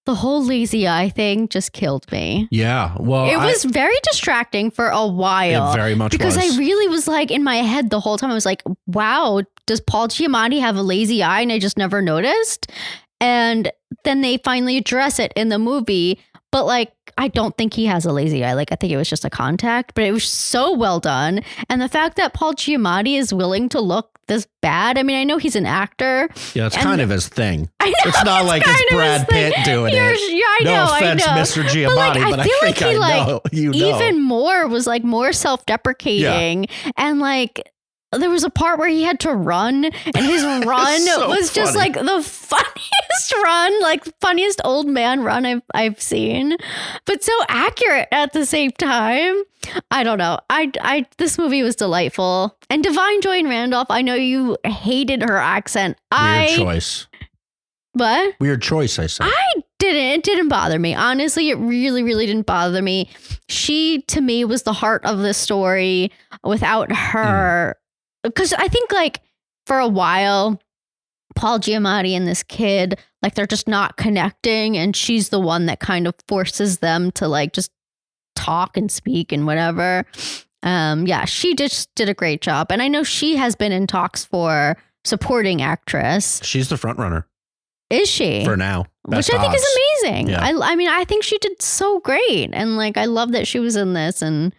the whole lazy eye thing just killed me. Yeah. Well, it was very distracting for a while. It very much because was. I really was like in my head the whole time. I was like, wow, does Paul Giamatti have a lazy eye? And I just never noticed. And then they finally address it in the movie. But like, I don't think he has a lazy eye. Like, I think it was just a contact, but it was so well done. And the fact that Paul Giamatti is willing to look this bad. I mean, I know he's an actor. Yeah, it's kind of his thing. I know, it's not like it's Brad Pitt doing it. Yeah, I know. No offense, Mr. Giamatti, but I think I know. You know. Even more was like more self-deprecating. Yeah. And like, there was a part where he had to run, and his run was just like the funniest run, like funniest old man run I've seen, but so accurate at the same time. I don't know. I this movie was delightful. And Divine Joy Randolph, I know you hated her accent. Weird choice. What? Weird choice, I said. It didn't bother me. Honestly, it really, really didn't bother me. She, to me, was the heart of the story. Without her, because I think like for a while, Paul Giamatti and this kid, like they're just not connecting, and she's the one that kind of forces them to like just talk and speak and whatever. Yeah, she just did a great job. And I know she has been in talks for supporting actress. She's the front runner. Is she? For now. Which I think is amazing. Yeah. I mean, I think she did so great. And like, I love that she was in this. And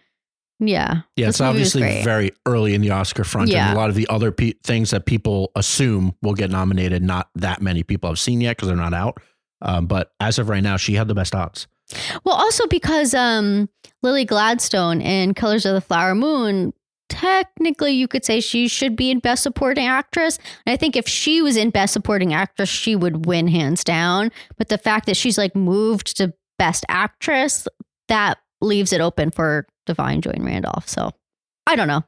yeah. Yeah, it's obviously very early in the Oscar front. Yeah. And a lot of the other things that people assume will get nominated, not that many people have seen yet because they're not out. But as of right now, she had the best odds. Well, also because Lily Gladstone in Colors of the Flower Moon, technically you could say she should be in Best Supporting Actress. And I think if she was in Best Supporting Actress, she would win hands down. But the fact that she's like moved to Best Actress, that leaves it open for Divine Joy Randolph. So I don't know.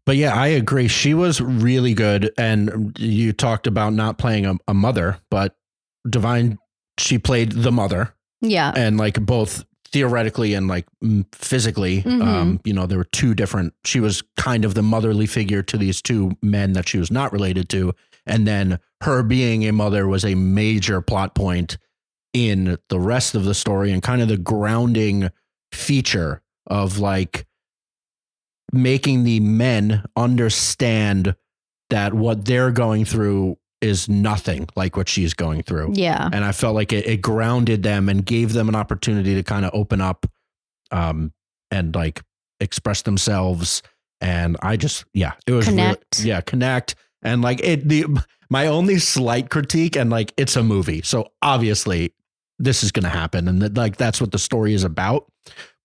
But yeah, I agree. She was really good. And you talked about not playing a mother, but Divine, she played the mother. Yeah. And like both theoretically and like physically, there were two different, she was kind of the motherly figure to these two men that she was not related to. And then her being a mother was a major plot point in the rest of the story and kind of the grounding feature of like making the men understand that what they're going through is nothing like what she's going through. Yeah. And I felt like it grounded them and gave them an opportunity to kind of open up and like express themselves. And I just, it was connect. Connect. And like my only slight critique, and like it's a movie, so obviously this is going to happen. And like, that's what the story is about.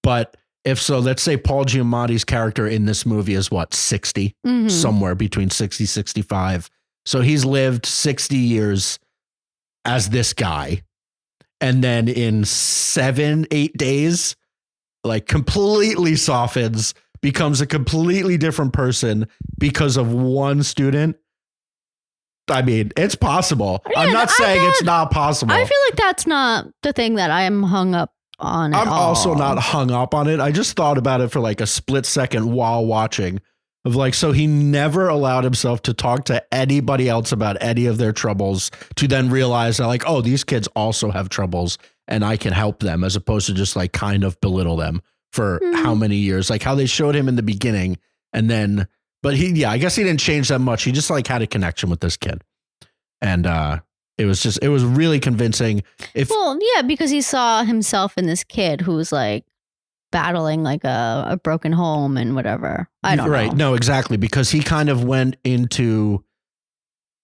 But if so, let's say Paul Giamatti's character in this movie is what, 60, somewhere between 60, 65. So he's lived 60 years as this guy. And then in 7-8 days, like completely softens, becomes a completely different person because of one student. I mean, it's possible. Yeah, I'm not saying it's not possible. I feel like that's not the thing that I'm hung up on. I'm also not hung up on it. I just thought about it for like a split second while watching. Of like, so he never allowed himself to talk to anybody else about any of their troubles, to then realize that like, oh, these kids also have troubles and I can help them, as opposed to just like kind of belittle them for how many years, like how they showed him in the beginning. And then, but I guess he didn't change that much. He just like had a connection with this kid. And it was really convincing. Because he saw himself in this kid who was like battling like a broken home and whatever. I don't know. Right. No, exactly. Because he kind of went into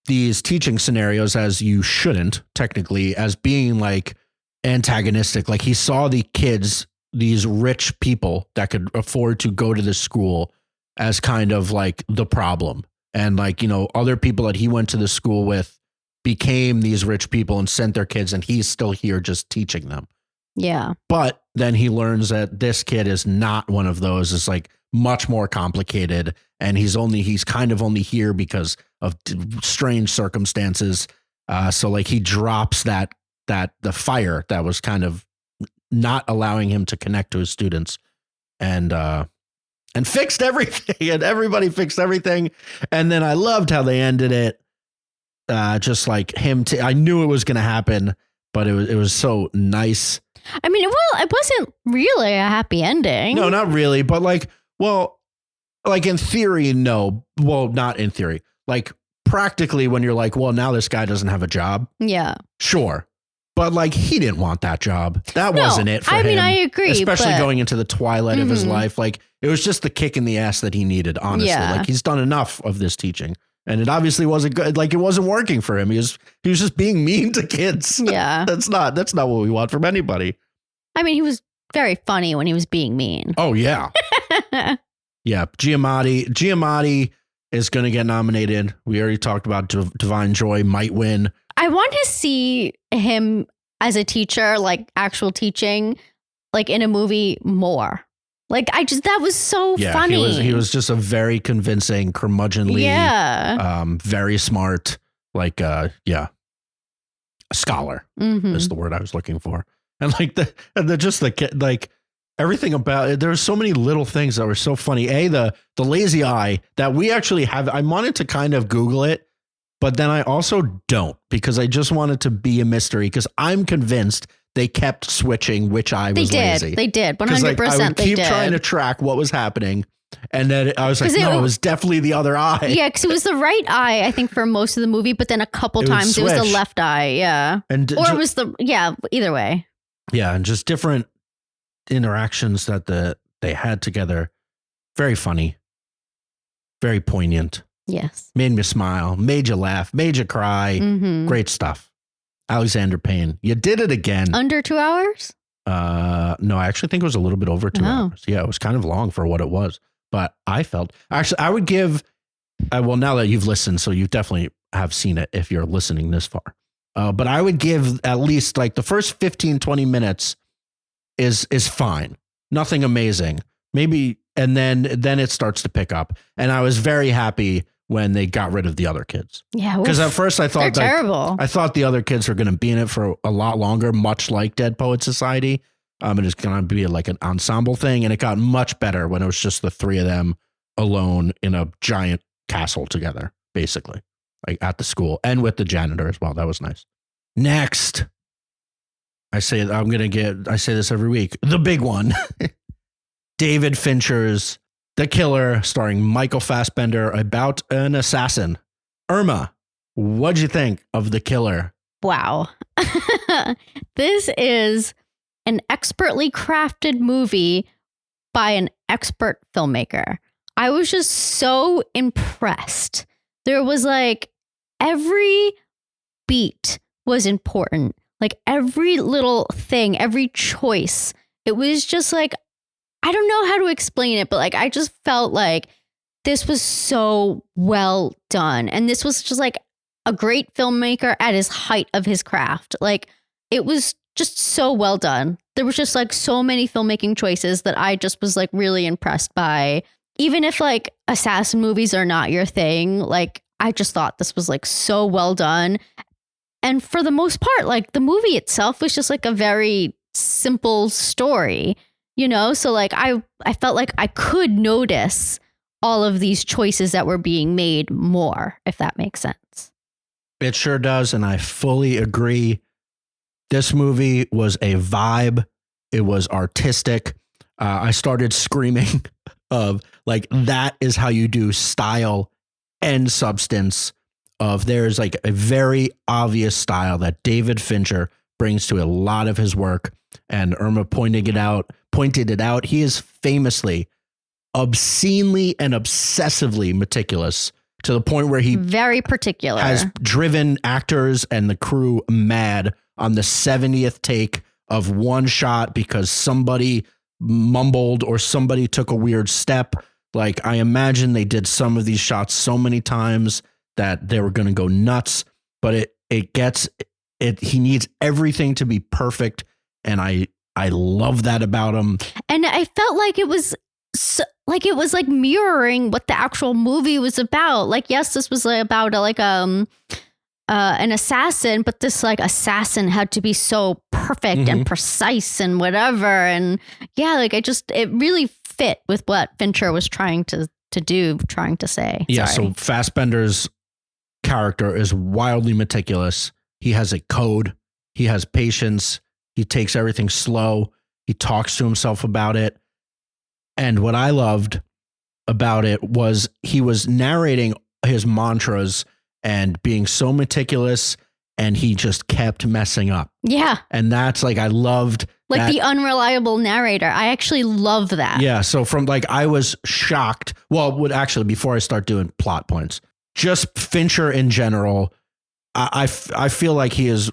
these teaching scenarios, as you shouldn't technically, as being like antagonistic. Like he saw the kids, these rich people that could afford to go to this school, as kind of like the problem. And like, other people that he went to the school with became these rich people and sent their kids, and he's still here just teaching them. Yeah. But then he learns that this kid is not one of those. It's like much more complicated. And he's kind of only here because of strange circumstances. So like he drops the fire that was kind of not allowing him to connect to his students, and fixed everything, and everybody fixed everything. And then I loved how they ended it. Just like him, I knew it was going to happen, but it was so nice. I mean, it wasn't really a happy ending. No, not really. But like in theory, no. Well, not in theory. Like practically when you're like, well, now this guy doesn't have a job. Yeah. Sure. But like he didn't want that job. That wasn't it for him. I mean, I agree. Especially going into the twilight of his life. Like it was just the kick in the ass that he needed, honestly. Yeah. Like he's done enough of this teaching. And it obviously wasn't good. Like it wasn't working for him. He was just being mean to kids. Yeah. That's not what we want from anybody. I mean, he was very funny when he was being mean. Oh yeah. Yeah. Giamatti is going to get nominated. We already talked about Divine Joy might win. I want to see him as a teacher, like actual teaching, like in a movie more. Like that was so funny. He was just a very convincing, curmudgeonly, very smart, like a scholar is the word I was looking for. And like like everything about it, there were so many little things that were so funny. The lazy eye that we actually have. I wanted to kind of Google it, but then I also don't, because I just wanted to be a mystery, because I'm convinced they kept switching which eye was lazy. They did. 100%. I would keep trying to track what was happening. And then I was like, no, it was definitely the other eye. Yeah, because it was the right eye, I think, for most of the movie. But then a couple times it was the left eye. Yeah. It was either way. Yeah. And just different interactions that they had together. Very funny. Very poignant. Yes. Made me smile. Made you laugh. Made you cry. Great stuff. Alexander Payne. You did it again. Under 2 hours? No, I actually think it was a little bit over 2 hours. Yeah, it was kind of long for what it was. But I would give, well, now that you've listened, so you definitely have seen it if you're listening this far. But I would give at least like the first 15, 20 minutes is fine. Nothing amazing. Maybe, and then it starts to pick up. And I was very happy when they got rid of the other kids. Yeah. Because at first I thought they're terrible. I thought the other kids were going to be in it for a lot longer, much like Dead Poet Society. And it's going to be like an ensemble thing. And it got much better when it was just the three of them alone in a giant castle together, basically, like at the school, and with the janitor as well. That was nice. Next, I say this every week. The big one, David Fincher's The Killer, starring Michael Fassbender, about an assassin. Irma, what'd you think of The Killer? Wow. This is an expertly crafted movie by an expert filmmaker. I was just so impressed. There was like every beat was important. Like every little thing, every choice. It was just like, I don't know how to explain it, but like I just felt like this was so well done. And this was just like a great filmmaker at his height of his craft. Like it was just so well done. There was just like so many filmmaking choices that I just was like really impressed by. Even if like assassin movies are not your thing, like I just thought this was like so well done. And for the most part, like the movie itself was just like a very simple story, you know? So like I felt like I could notice all of these choices that were being made more, if that makes sense. It sure does. And I fully agree. This movie was a vibe. It was artistic. I started screaming of like, that is how you do style and substance. Of there's like a very obvious style that David Fincher brings to a lot of his work. And Irma pointed it out. He is famously obscenely and obsessively meticulous, to the point where he very particular has driven actors and the crew mad on the 70th take of one shot because somebody mumbled or somebody took a weird step. Like I imagine they did some of these shots so many times that they were going to go nuts, but he needs everything to be perfect. And I I love that about him. And I felt like it was like mirroring what the actual movie was about. Like, yes, this was about an assassin, but this like assassin had to be so perfect and precise and whatever. And yeah, like it really fit with what Fincher was trying to say. Yeah. Sorry. So Fassbender's character is wildly meticulous. He has a code. He has patience. He takes everything slow. He talks to himself about it. And what I loved about it was he was narrating his mantras and being so meticulous, and he just kept messing up. Yeah. And that's like, I loved like that. The unreliable narrator. I actually love that. Yeah. So from like, I was shocked. Well, actually, before I start doing plot points, just Fincher in general, I feel like he is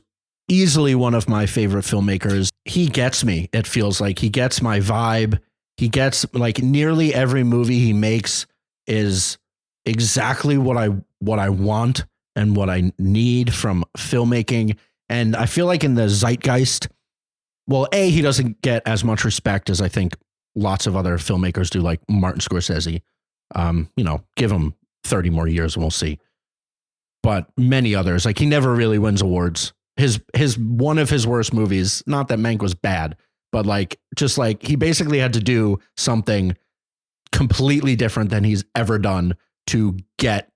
easily one of my favorite filmmakers. He gets me. It feels like he gets my vibe. He gets like nearly every movie he makes is exactly what I want and what I need from filmmaking. And I feel like in the zeitgeist, well, he doesn't get as much respect as I think lots of other filmmakers do, like Martin Scorsese. Give him 30 more years and we'll see. But many others, like he never really wins awards. His one of his worst movies, not that Mank was bad, but like just like he basically had to do something completely different than he's ever done to get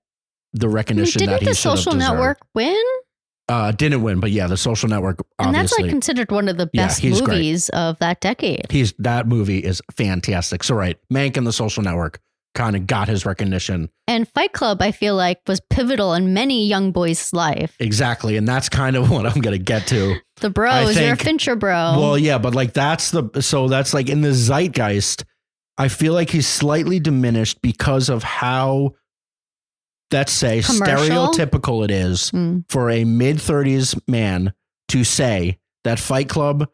the recognition that he should have deserved. Didn't The Social Network win? Didn't win, but yeah, The Social Network, obviously. And that's like considered one of the best movies of that decade. That movie is fantastic. So right, Mank and The Social Network kind of got his recognition. And Fight Club, I feel like, was pivotal in many young boys' life. Exactly. And that's kind of what I'm going to get to. The bros, you're a Fincher bro. Well, yeah, but like that's like in the zeitgeist, I feel like he's slightly diminished because of how, let's say, stereotypical it is for a mid-30s man to say that Fight Club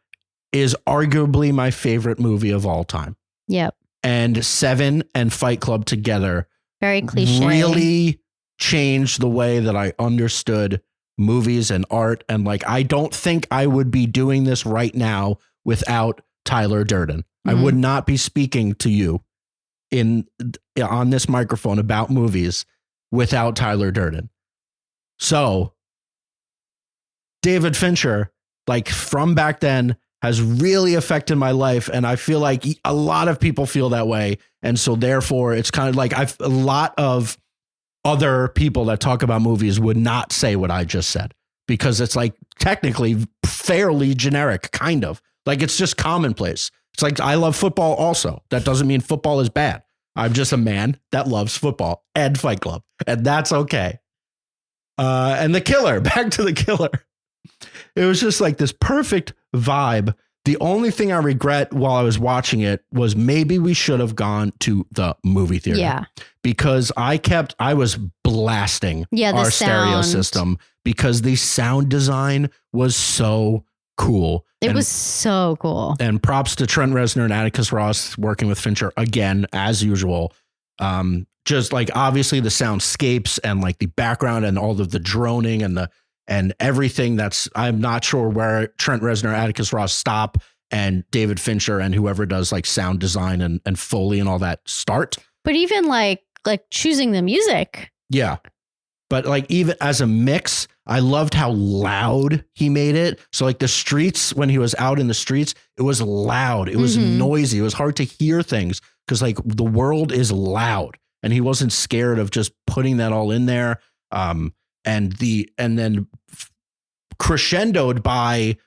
is arguably my favorite movie of all time. Yep. And Seven and Fight Club together very cliche really changed the way that I understood movies and art. And like, I don't think I would be doing this right now without Tyler Durden. I would not be speaking to you on this microphone about movies without Tyler Durden. So David Fincher, like from back then, has really affected my life. And I feel like a lot of people feel that way. And so therefore it's kind of like a lot of other people that talk about movies would not say what I just said, because it's like technically fairly generic, kind of like it's just commonplace. It's like, I love football also. That doesn't mean football is bad. I'm just a man that loves football and Fight Club, and that's okay. And The Killer, back to The Killer. It was just like this perfect vibe. The only thing I regret while I was watching it was maybe we should have gone to the movie theater. Yeah. Because I was blasting our stereo system because the sound design was so cool. It was so cool. And props to Trent Reznor and Atticus Ross working with Fincher again, as usual. Just like obviously the soundscapes and like the background and all of the droning and everything I'm not sure where Trent Reznor, Atticus Ross stop and David Fincher and whoever does like sound design and Foley and all that start. But even like choosing the music. Yeah. But like even as a mix, I loved how loud he made it. So like the streets, when he was out in the streets, it was loud. It was noisy. It was hard to hear things because like the world is loud, and he wasn't scared of just putting that all in there. And then crescendoed by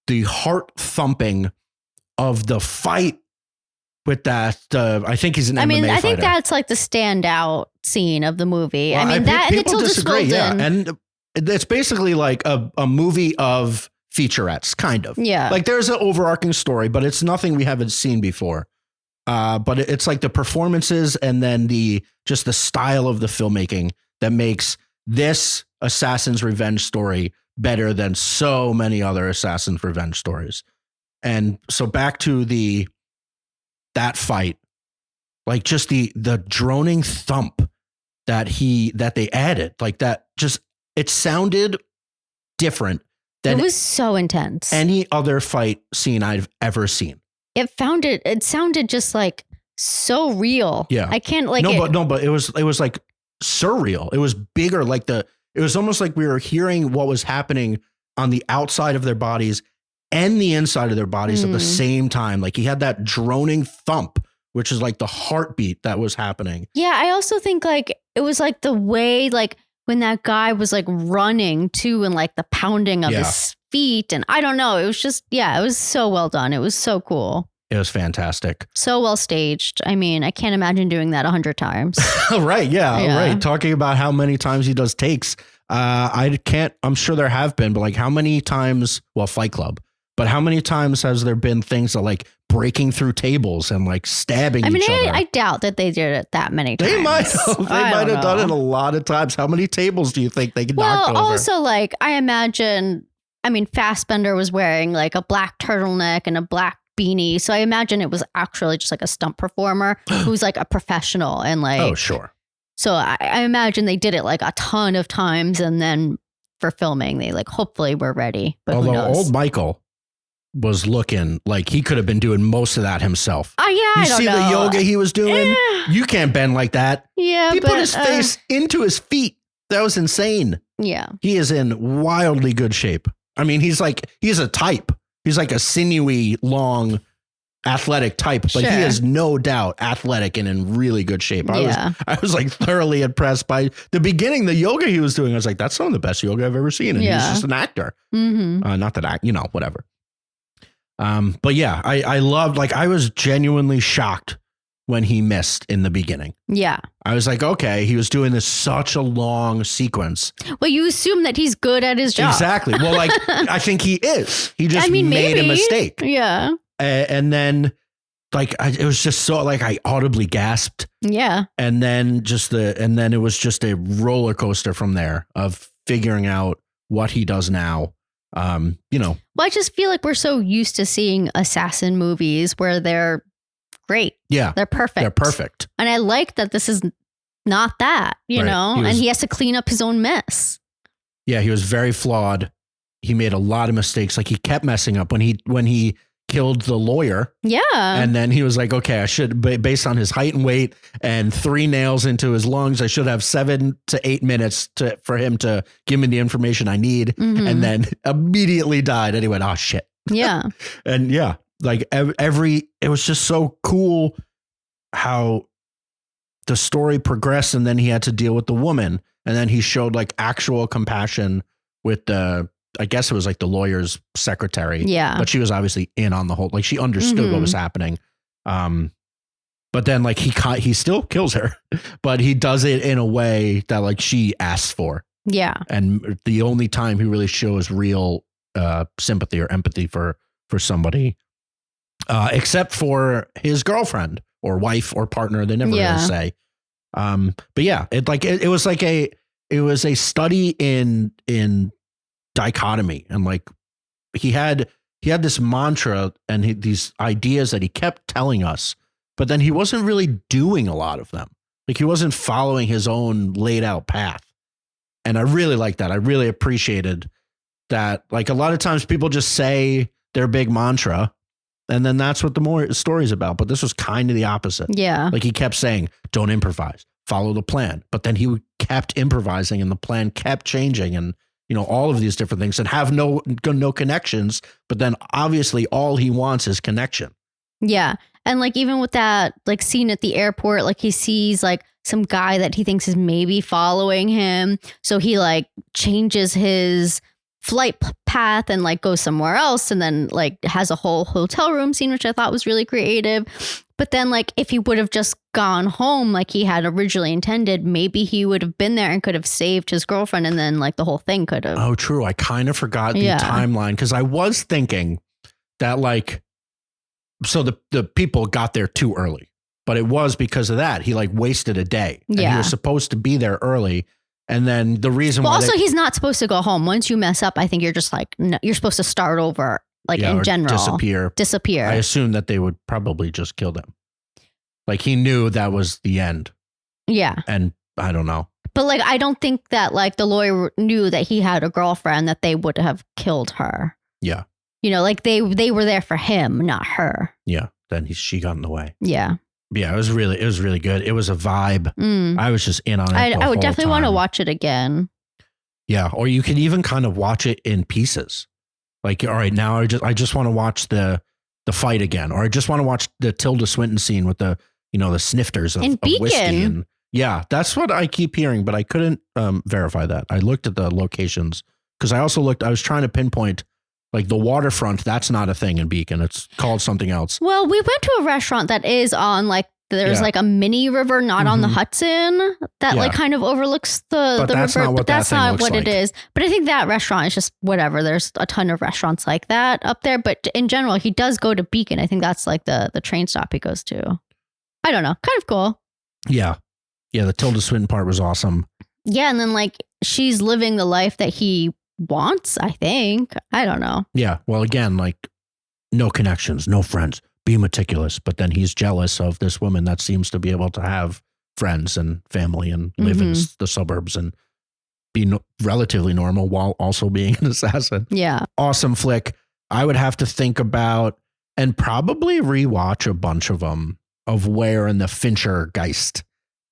the heart thumping of the fight with that. I think he's an MMA fighter. I think that's like the standout scene of the movie. Well, that and Tilda Swinton. Yeah. And it's basically like a movie of featurettes, kind of. Yeah. Like there's an overarching story, but it's nothing we haven't seen before. But it's like the performances and then just the style of the filmmaking that makes this Assassin's Revenge story better than so many other Assassin's Revenge stories. And so back to that fight, like just the droning thump that they added, like that, just, it sounded different than it was so intense. any other fight scene I've ever seen. It sounded just like so real. Yeah. I can't like but it was like surreal. It was bigger. It was almost like we were hearing what was happening on the outside of their bodies and the inside of their bodies at the same time. Like he had that droning thump, which is like the heartbeat that was happening. Yeah. I also think like it was like the way like when that guy was like running too and like the pounding of his feet. And I don't know. It was just, it was so well done. It was so cool. It was fantastic. So well staged. I mean, I can't imagine doing that 100 times. Right. Yeah. Right. Talking about how many times he does takes. I'm sure there have been, but like how many times, Fight Club, but how many times has there been things that like breaking through tables and like stabbing each other? I doubt that they did it that many times. They might have done it a lot of times. How many tables do you think they knocked over? Well, also like I imagine, Fassbender was wearing like a black turtleneck and a black beanie. So I imagine it was actually just like a stunt performer who's like a professional and like. Oh, sure. So I imagine they did it like a ton of times. And then for filming, they like, hopefully we're ready. But although old Michael was looking like he could have been doing most of that himself. Oh, yeah. You see the yoga he was doing? You can't bend like that. Yeah. He put his face into his feet. That was insane. Yeah. He is in wildly good shape. I mean, he's a type. He's like a sinewy, long, athletic type, but he is no doubt athletic and in really good shape. I was like thoroughly impressed by the beginning, the yoga he was doing. I was like, that's some of the best yoga I've ever seen. And he's just an actor. Mm-hmm. Not that whatever. But yeah, I loved, like, I was genuinely shocked when he missed in the beginning. Yeah. I was like, okay, he was doing this such a long sequence. Well, you assume that he's good at his job. Exactly. Well, like, I think he is. He just made a mistake. Yeah. And then, like, it was just so, like, I audibly gasped. Yeah. And then it was just a roller coaster from there of figuring out what he does now. Well, I just feel like we're so used to seeing assassin movies where they're great. Yeah. They're perfect. They're perfect. And I like that this is not that, you know, and he has to clean up his own mess. Yeah. He was very flawed. He made a lot of mistakes. Like, he kept messing up when he killed the lawyer. Yeah. And then he was like, okay, I should, based on his height and weight and 3 nails into his lungs, I should have 7 to 8 minutes for him to give me the information I need. Mm-hmm. And then immediately died. And he went, oh shit. Yeah. And yeah, like it was just so cool how the story progressed, and then he had to deal with the woman, and then he showed like actual compassion with I guess it was like the lawyer's secretary. Yeah. But she was obviously in on the whole, like she understood what was happening. But then like he still kills her, but he does it in a way that like she asks for. Yeah. And the only time he really shows real sympathy or empathy for somebody, except for his girlfriend or wife or partner, they never really say. But yeah, it was a study in dichotomy, and like he had this mantra and these ideas that he kept telling us, but then he wasn't really doing a lot of them. Like, he wasn't following his own laid out path. And I really like that. I really appreciated that. Like, a lot of times people just say their big mantra, and then that's what the more story's about. But this was kind of the opposite. Yeah. Like, he kept saying, don't improvise, follow the plan. But then he kept improvising, and the plan kept changing, and all of these different things, and have no connections. But then obviously all he wants is connection. Yeah. And like, even with that like scene at the airport, like he sees like some guy that he thinks is maybe following him. So he like changes his flight path and like goes somewhere else, and then like has a whole hotel room scene, which I thought was really creative. But then like, if he would have just gone home like he had originally intended, maybe he would have been there and could have saved his girlfriend, and then like the whole thing could have. Oh, true. I kind of forgot the timeline, because I was thinking that like, so the people got there too early, but it was because of that. He like wasted a day. And he was supposed to be there early. And then the reason why also he's not supposed to go home. Once you mess up, I think you're just like, no, you're supposed to start over. Like, in general, disappear. I assumed that they would probably just kill them. Like, he knew that was the end. Yeah. And I don't know. But like, I don't think that like the lawyer knew that he had a girlfriend that they would have killed her. Yeah. You know, like they were there for him, not her. Yeah. Then she got in the way. Yeah. Yeah. It was really good. It was a vibe. I was just in on it. I would definitely want to watch it again. Yeah. Or you can even kind of watch it in pieces. Like, all right, now I just want to watch the fight again, or I just want to watch the Tilda Swinton scene with the snifters of whiskey. And yeah, that's what I keep hearing, but I couldn't verify that. I looked at the locations because I was trying to pinpoint like the waterfront. That's not a thing in Beacon. It's called something else. Well, we went to a restaurant that is on like, there's like a mini river, not on the Hudson, that like kind of overlooks the river. But that's not what it is. But I think that restaurant is just whatever. There's a ton of restaurants like that up there. But in general, he does go to Beacon. I think that's like the train stop he goes to. I don't know. Kind of cool. Yeah. Yeah. The Tilda Swinton part was awesome. Yeah. And then like she's living the life that he wants, I think. I don't know. Yeah. Well, again, like no connections, no friends. Be meticulous, but then he's jealous of this woman that seems to be able to have friends and family and live in the suburbs and be relatively normal while also being an assassin. Yeah. Awesome flick. I would have to think about and probably rewatch a bunch of them of where in the Fincher Geist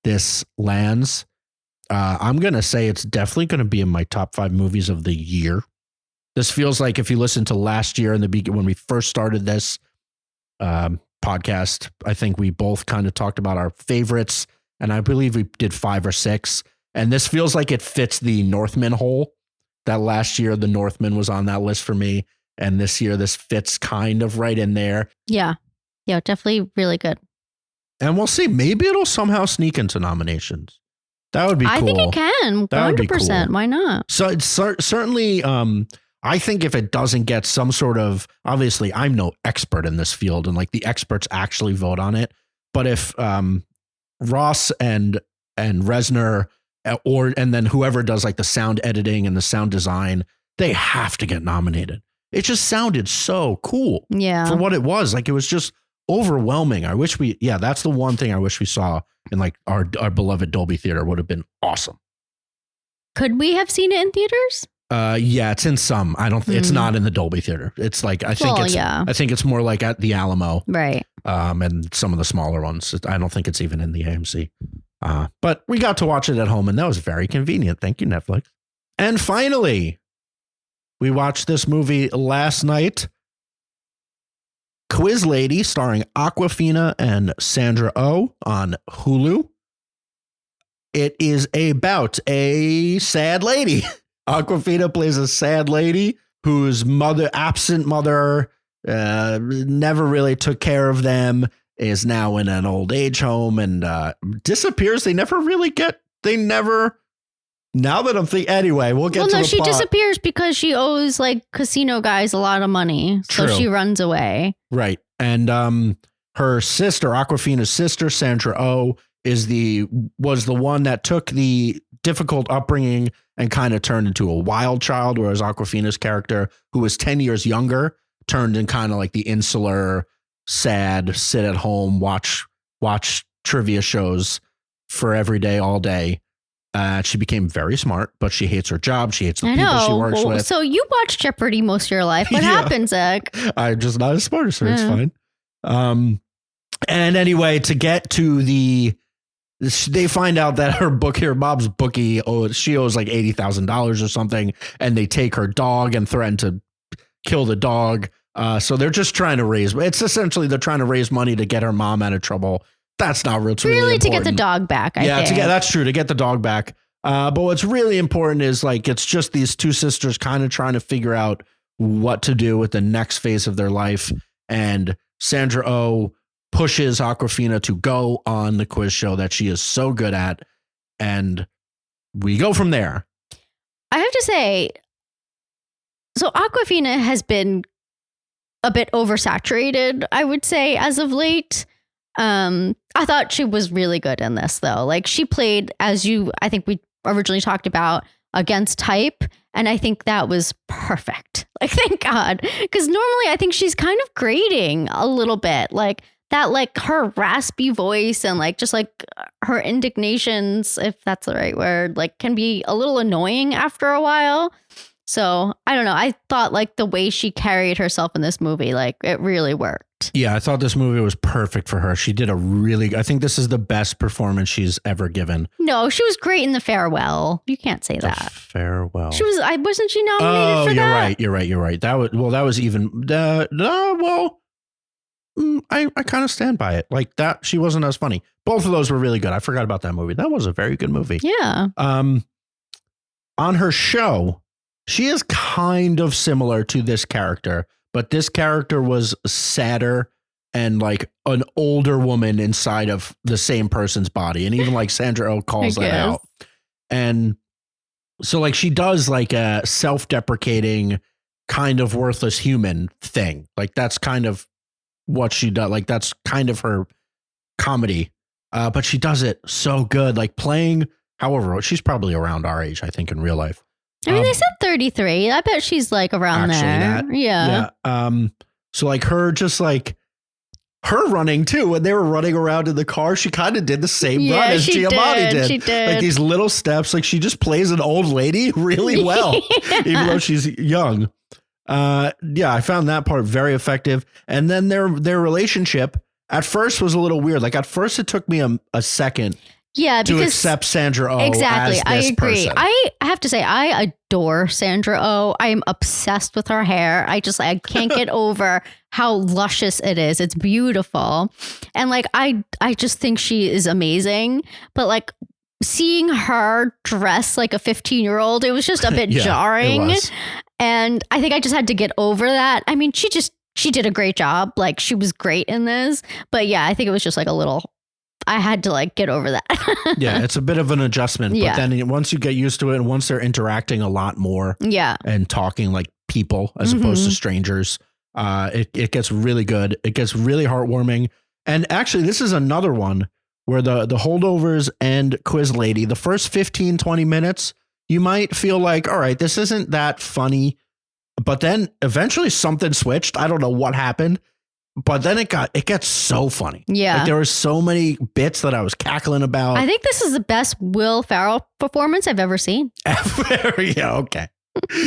this lands. I'm going to say it's definitely going to be in my top 5 movies of the year. This feels like if you listen to last year in the beginning, when we first started this podcast, I think we both kind of talked about our favorites, and I believe we did 5 or 6. And this feels like it fits the Northman hole. That last year, the Northman was on that list for me, and this year, this fits kind of right in there. Yeah, definitely really good. And we'll see. Maybe it'll somehow sneak into nominations. That would be cool. I think it can. 100%. Cool. Why not? So it's certainly. I think if it doesn't get some sort of, obviously I'm no expert in this field and like the experts actually vote on it. But if Ross and Reznor and then whoever does like the sound editing and the sound design, they have to get nominated. It just sounded so cool. Yeah. For what it was. Like it was just overwhelming. I wish that's the one thing I wish we saw in like our beloved Dolby Theater would have been awesome. Could we have seen it in theaters? Yeah, it's in some. I don't. It's not in the Dolby Theater. It's like I think it's more like at the Alamo, right? And some of the smaller ones. I don't think it's even in the AMC. But we got to watch it at home, and that was very convenient. Thank you, Netflix. And finally, we watched this movie last night. Quiz Lady, starring Awkwafina and Sandra Oh on Hulu. It is about a sad lady. Awkwafina plays a sad lady whose absent mother, never really took care of them, is now in an old age home and disappears. Now that I'm thinking, anyway, we'll get to the plot. She disappears because she owes like casino guys a lot of money. True. So she runs away. Right. And her sister, Awkwafina's sister, Sandra Oh, was the one that took the difficult upbringing and kind of turned into a wild child, whereas Awkwafina's character, who was 10 years younger, turned in kind of like the insular, sad, sit at home, watch trivia shows for every day, all day. She became very smart, but she hates her job. She hates the people she works with. So you watch Jeopardy most of your life. What happened, Zach? I'm just not as smart as her. It's fine. And anyway, to get to they find out that her mom's bookie, she owes like $80,000 or something, and they take her dog and threaten to kill the dog. So they're just trying to it's essentially they're trying to raise money to get her mom out of trouble. That's not really important. To get the dog back. That's true, to get the dog back. But what's really important is like it's just these two sisters kind of trying to figure out what to do with the next phase of their life, and Sandra Oh pushes Awkwafina to go on the quiz show that she is so good at. And we go from there. I have to say, so Awkwafina has been a bit oversaturated, I would say, as of late. I thought she was really good in this, though. Like she played, I think we originally talked about, against type. And I think that was perfect. Like, thank God. Because normally I think she's kind of grating a little bit. Like that like her raspy voice and like just like her indignations, if that's the right word, like can be a little annoying after a while. So I don't know. I thought like the way she carried herself in this movie, like it really worked. Yeah, I thought this movie was perfect for her. She did I think this is the best performance she's ever given. No, she was great in The Farewell. You can't say that. Farewell. Wasn't she nominated for that? You're right. That was even, I kind of stand by it. Like that, she wasn't as funny. Both of those were really good. I forgot about that movie. That was a very good movie. Yeah. On her show, she is kind of similar to this character, but this character was sadder and like an older woman inside of the same person's body. And even like Sandra Oh calls that out. And so like she does like a self-deprecating kind of worthless human thing. Like that's kind of what she does. Like that's kind of her comedy. But she does it so good. Like playing, however, she's probably around our age, I think, in real life. I mean, they said 33. I bet she's like around there. Yeah. So like her, just like her running too, when they were running around in the car, she kind of did the same run as Giamatti did. She did. Like these little steps. Like she just plays an old lady really well, even though she's young. I found that part very effective. And then their relationship at first was a little weird. Like at first it took me a second. Yeah, to accept Sandra Oh exactly. as this I agree. person. I have to say, I adore Sandra Oh. I am obsessed with her hair. I can't get over how luscious it is. It's beautiful. And like, I just think she is amazing. But like seeing her dress like a 15-year-old, it was just a bit jarring. And I think I just had to get over that. I mean, she did a great job. Like she was great in this. But yeah, I think it was just like a little, I had to like get over that. Yeah, it's a bit of an adjustment. But then once you get used to it and once they're interacting a lot more and talking like people as opposed to strangers, it gets really good. It gets really heartwarming. And actually, this is another one where the Holdovers and Quiz Lady, the first 15, 20 minutes, you might feel like, all right, this isn't that funny. But then eventually something switched. I don't know what happened. But then it gets so funny. Yeah. Like there were so many bits that I was cackling about. I think this is the best Will Ferrell performance I've ever seen. Yeah, okay.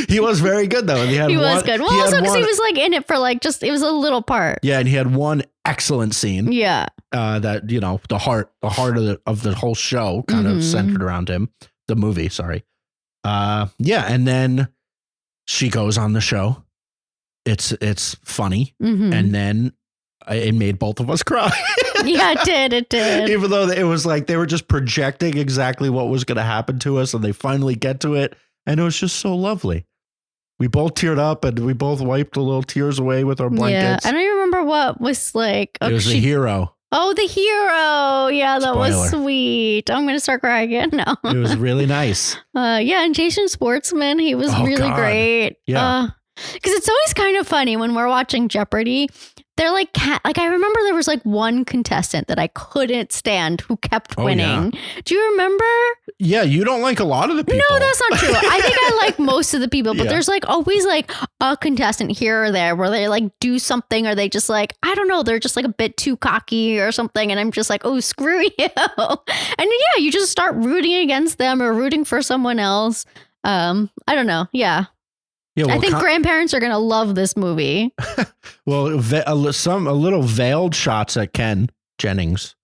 He was very good though. And he was good. Well, also because he was like in it for like it was a little part. Yeah, and he had one excellent scene. Yeah. That, the heart of the whole show kind of centered around him. The movie, sorry. And then she goes on the show. It's funny. And then it made both of us cry. Yeah, it did. Even though it was like they were just projecting exactly what was going to happen to us, and they finally get to it, and it was just so lovely. We both teared up, and we both wiped the little tears away with our blankets. Yeah, I don't even remember what was like. It was the hero. Oh, the hero. Yeah, that was sweet. I'm going to start crying again now. It was really nice. And Jason Schwartzman, he was really great. Yeah. Because it's always kind of funny when we're watching Jeopardy. They're like, I remember there was like one contestant that I couldn't stand who kept winning. Yeah. Do you remember? Yeah, you don't like a lot of the people. No, that's not true. I think I like most of the people, but there's like always like a contestant here or there where they like do something or they just like, I don't know, they're just like a bit too cocky or something. And I'm just like, oh, screw you. And you just start rooting against them or rooting for someone else. I don't know. Yeah. Yeah, well, I think grandparents are going to love this movie. Well, a little veiled shots at Ken Jennings.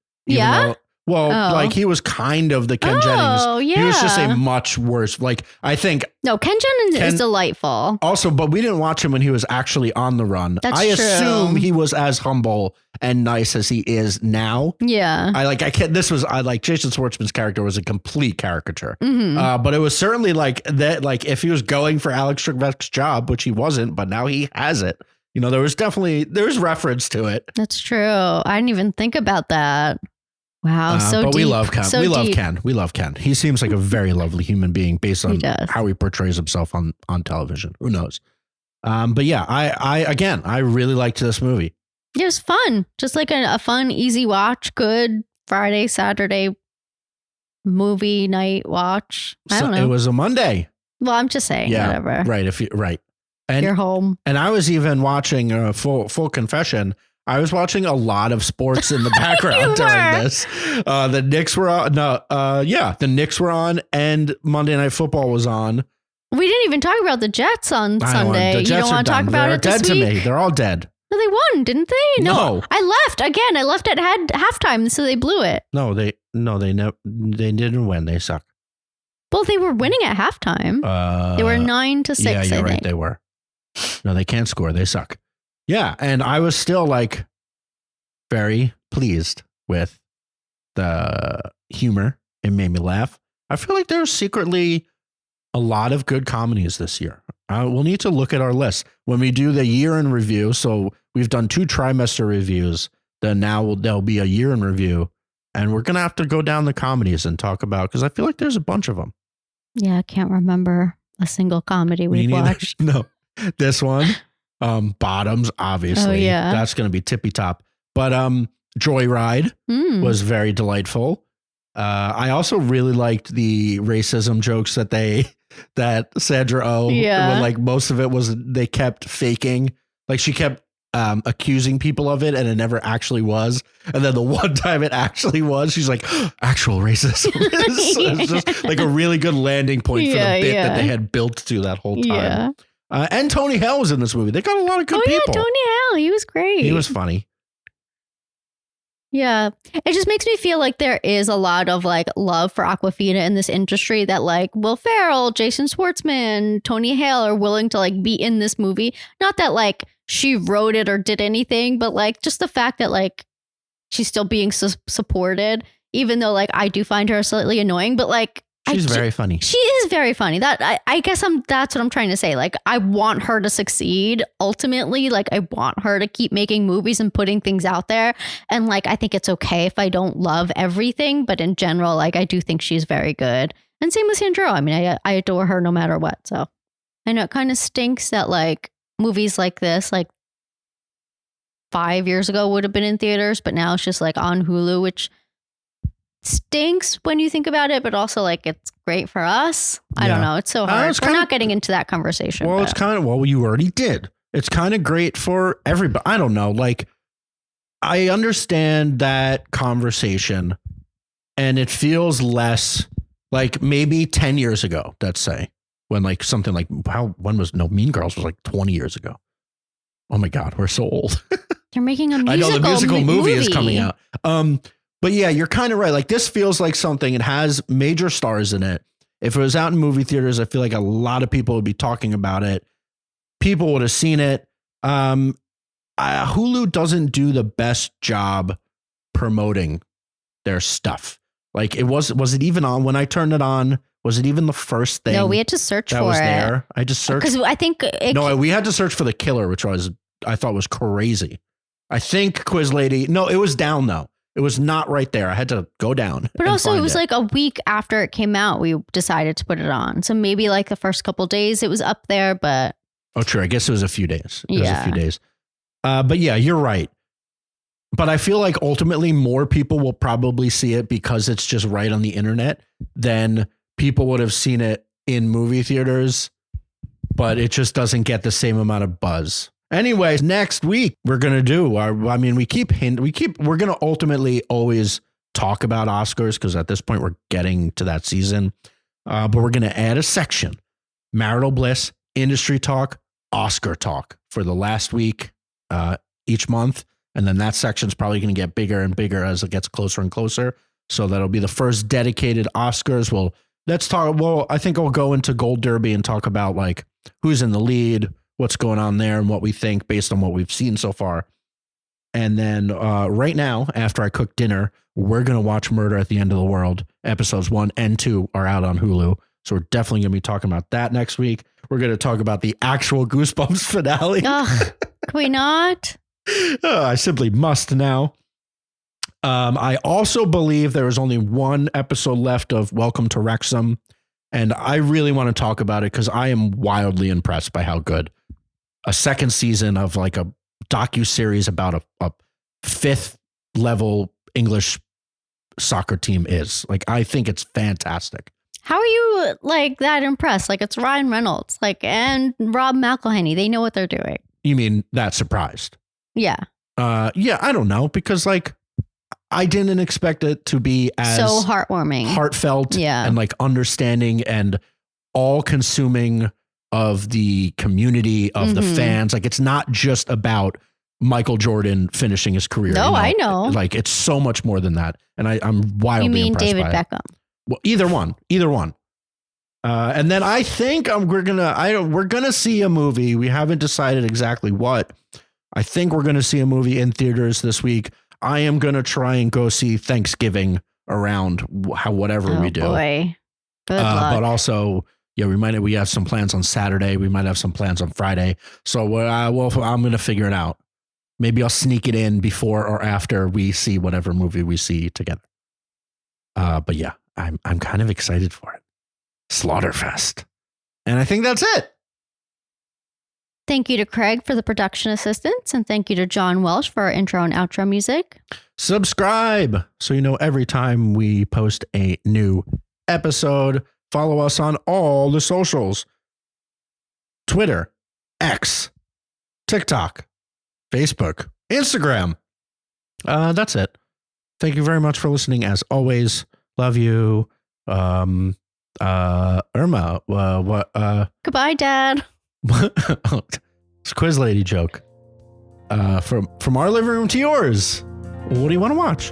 Like he was kind of the Ken Jennings. Oh, yeah. He was just a much worse. Like I think. No, Ken Jennings is delightful. Also, but we didn't watch him when he was actually on the run. That's true. Assume he was as humble and nice as he is now. Yeah. I like Jason Schwartzman's character was a complete caricature. But it was certainly like that. Like if he was going for Alex Trebek's job, which he wasn't, but now he has it. There's reference to it. That's true. I didn't even think about that. Wow, so but deep. We love Ken. So we deep. love Ken. He seems like a very lovely human being based on how he portrays himself on television. Who knows? But yeah, I really liked this movie. It was fun. Just like a fun, easy watch. Good Friday, Saturday movie night watch. I don't know. It was a Monday. Well, I'm just saying, whatever. Right. And you're home. And I was even watching full confession. I was watching a lot of sports in the background during this. The Knicks were on. The Knicks were on, and Monday Night Football was on. We didn't even talk about the Jets on Sunday. You don't want to talk about it this week? They're dead to me. They're all dead. No, they won, didn't they? No. I left again. I left at halftime, so they blew it. No, they didn't win. They suck. Well, they were winning at halftime. They were 9-6. Yeah, you're right. think. They were. No, they can't score. They suck. Yeah, and I was still like very pleased with the humor. It made me laugh. I feel like there's secretly a lot of good comedies this year. We'll need to look at our list when we do the year in review. So we've done 2 trimester reviews. Then now there'll be a year in review, and we're gonna have to go down the comedies and talk about, because I feel like there's a bunch of them. Yeah, I can't remember a single comedy we've watched. No, this one. Bottoms, obviously. Oh, yeah. That's going to be tippy top. But Joyride was very delightful. I also really liked the racism jokes that Sandra Oh, like most of it was they kept faking. Like she kept accusing people of it, and it never actually was. And then the one time it actually was, she's like, actual racism. It's just like a really good landing point for the bit that they had built to that whole time. Yeah. And Tony Hale was in this movie. They got a lot of good people. Oh, yeah, Tony Hale. He was great. He was funny. Yeah. It just makes me feel like there is a lot of like love for Awkwafina in this industry, that like Will Ferrell, Jason Schwartzman, Tony Hale are willing to like be in this movie. Not that like she wrote it or did anything, but like just the fact that like she's still being supported, even though like I do find her slightly annoying, but like she's very funny. She is very funny. That I guess that's what I'm trying to say. Like, I want her to succeed ultimately. Like, I want her to keep making movies and putting things out there. And like, I think it's okay if I don't love everything, but in general, like, I do think she's very good. And same with Sandra. I mean, I adore her no matter what. So I know it kind of stinks that like movies like this, like 5 years ago would have been in theaters, but now it's just like on Hulu, which stinks when you think about it, but also like it's great for us. I don't know. It's so hard. We're not getting into that conversation. Well, it's kind of, well, you already did. It's kind of great for everybody. I don't know. Like, I understand that conversation, and it feels less like maybe 10 years ago, let's say, when like something like Mean Girls was like 20 years ago. Oh my God, we're so old. They're making a musical. I know the musical movie is coming out. But yeah, you're kind of right. Like, this feels like something, it has major stars in it. If it was out in movie theaters, I feel like a lot of people would be talking about it. People would have seen it. Hulu doesn't do the best job promoting their stuff. Like, was it even on when I turned it on? Was it even the first thing? No, we had to search for it. There. I just searched. Because I think we had to search for The Killer, which I thought was crazy. I think Quiz Lady. No, it was down though. It was not right there. I had to go down. But also, it was like a week after it came out, we decided to put it on. So maybe like the first couple of days it was up there, but. Oh, true. I guess it was a few days. It was a few days. But yeah, you're right. But I feel like ultimately more people will probably see it because it's just right on the internet than people would have seen it in movie theaters. But it just doesn't get the same amount of buzz. Anyways, next week we're going to do we're going to ultimately always talk about Oscars, because at this point we're getting to that season. But we're going to add a section, marital bliss, industry talk, Oscar talk for the last week each month. And then that section's probably going to get bigger and bigger as it gets closer and closer. So that'll be the first dedicated Oscars. I think I'll go into Gold Derby and talk about like who's in the lead, what's going on there, and what we think based on what we've seen so far. And then right now, after I cook dinner, we're going to watch Murder at the End of the World. Episodes 1 and 2 are out on Hulu. So we're definitely going to be talking about that next week. We're going to talk about the actual Goosebumps finale. Ugh, can we not? I simply must now. I also believe there is only one episode left of Welcome to Wrexham. And I really want to talk about it because I am wildly impressed by how good a second season of like a docuseries about a fifth level English soccer team is. Like, I think it's fantastic. How are you like that impressed? Like, it's Ryan Reynolds, like, and Rob McElhenney. They know what they're doing. You mean that surprised? Yeah. Yeah, I don't know, because like I didn't expect it to be as so heartwarming, heartfelt, and like understanding and all consuming of the community, of the fans. Like, it's not just about Michael Jordan finishing his career. No, I know. Like, it's so much more than that. And I'm wildly You mean impressed David by Beckham? It. Well, either one. And then I think we're gonna see a movie. We haven't decided exactly what. I think we're gonna see a movie in theaters this week. I am gonna try and go see Thanksgiving around whatever we do. Boy, good luck. But also, yeah, we have some plans on Saturday. We might have some plans on Friday. So I'm gonna figure it out. Maybe I'll sneak it in before or after we see whatever movie we see together. But yeah, I'm kind of excited for it. Slaughterfest. And I think that's it. Thank you to Craig for the production assistance, and thank you to John Welsh for our intro and outro music. Subscribe so you know every time we post a new episode. Follow us on all the socials: Twitter, X, TikTok, Facebook, Instagram. That's it. Thank you very much for listening. As always, love you. Irma, what? Goodbye, Dad. It's a quiz lady joke. From our living room to yours. What do you want to watch?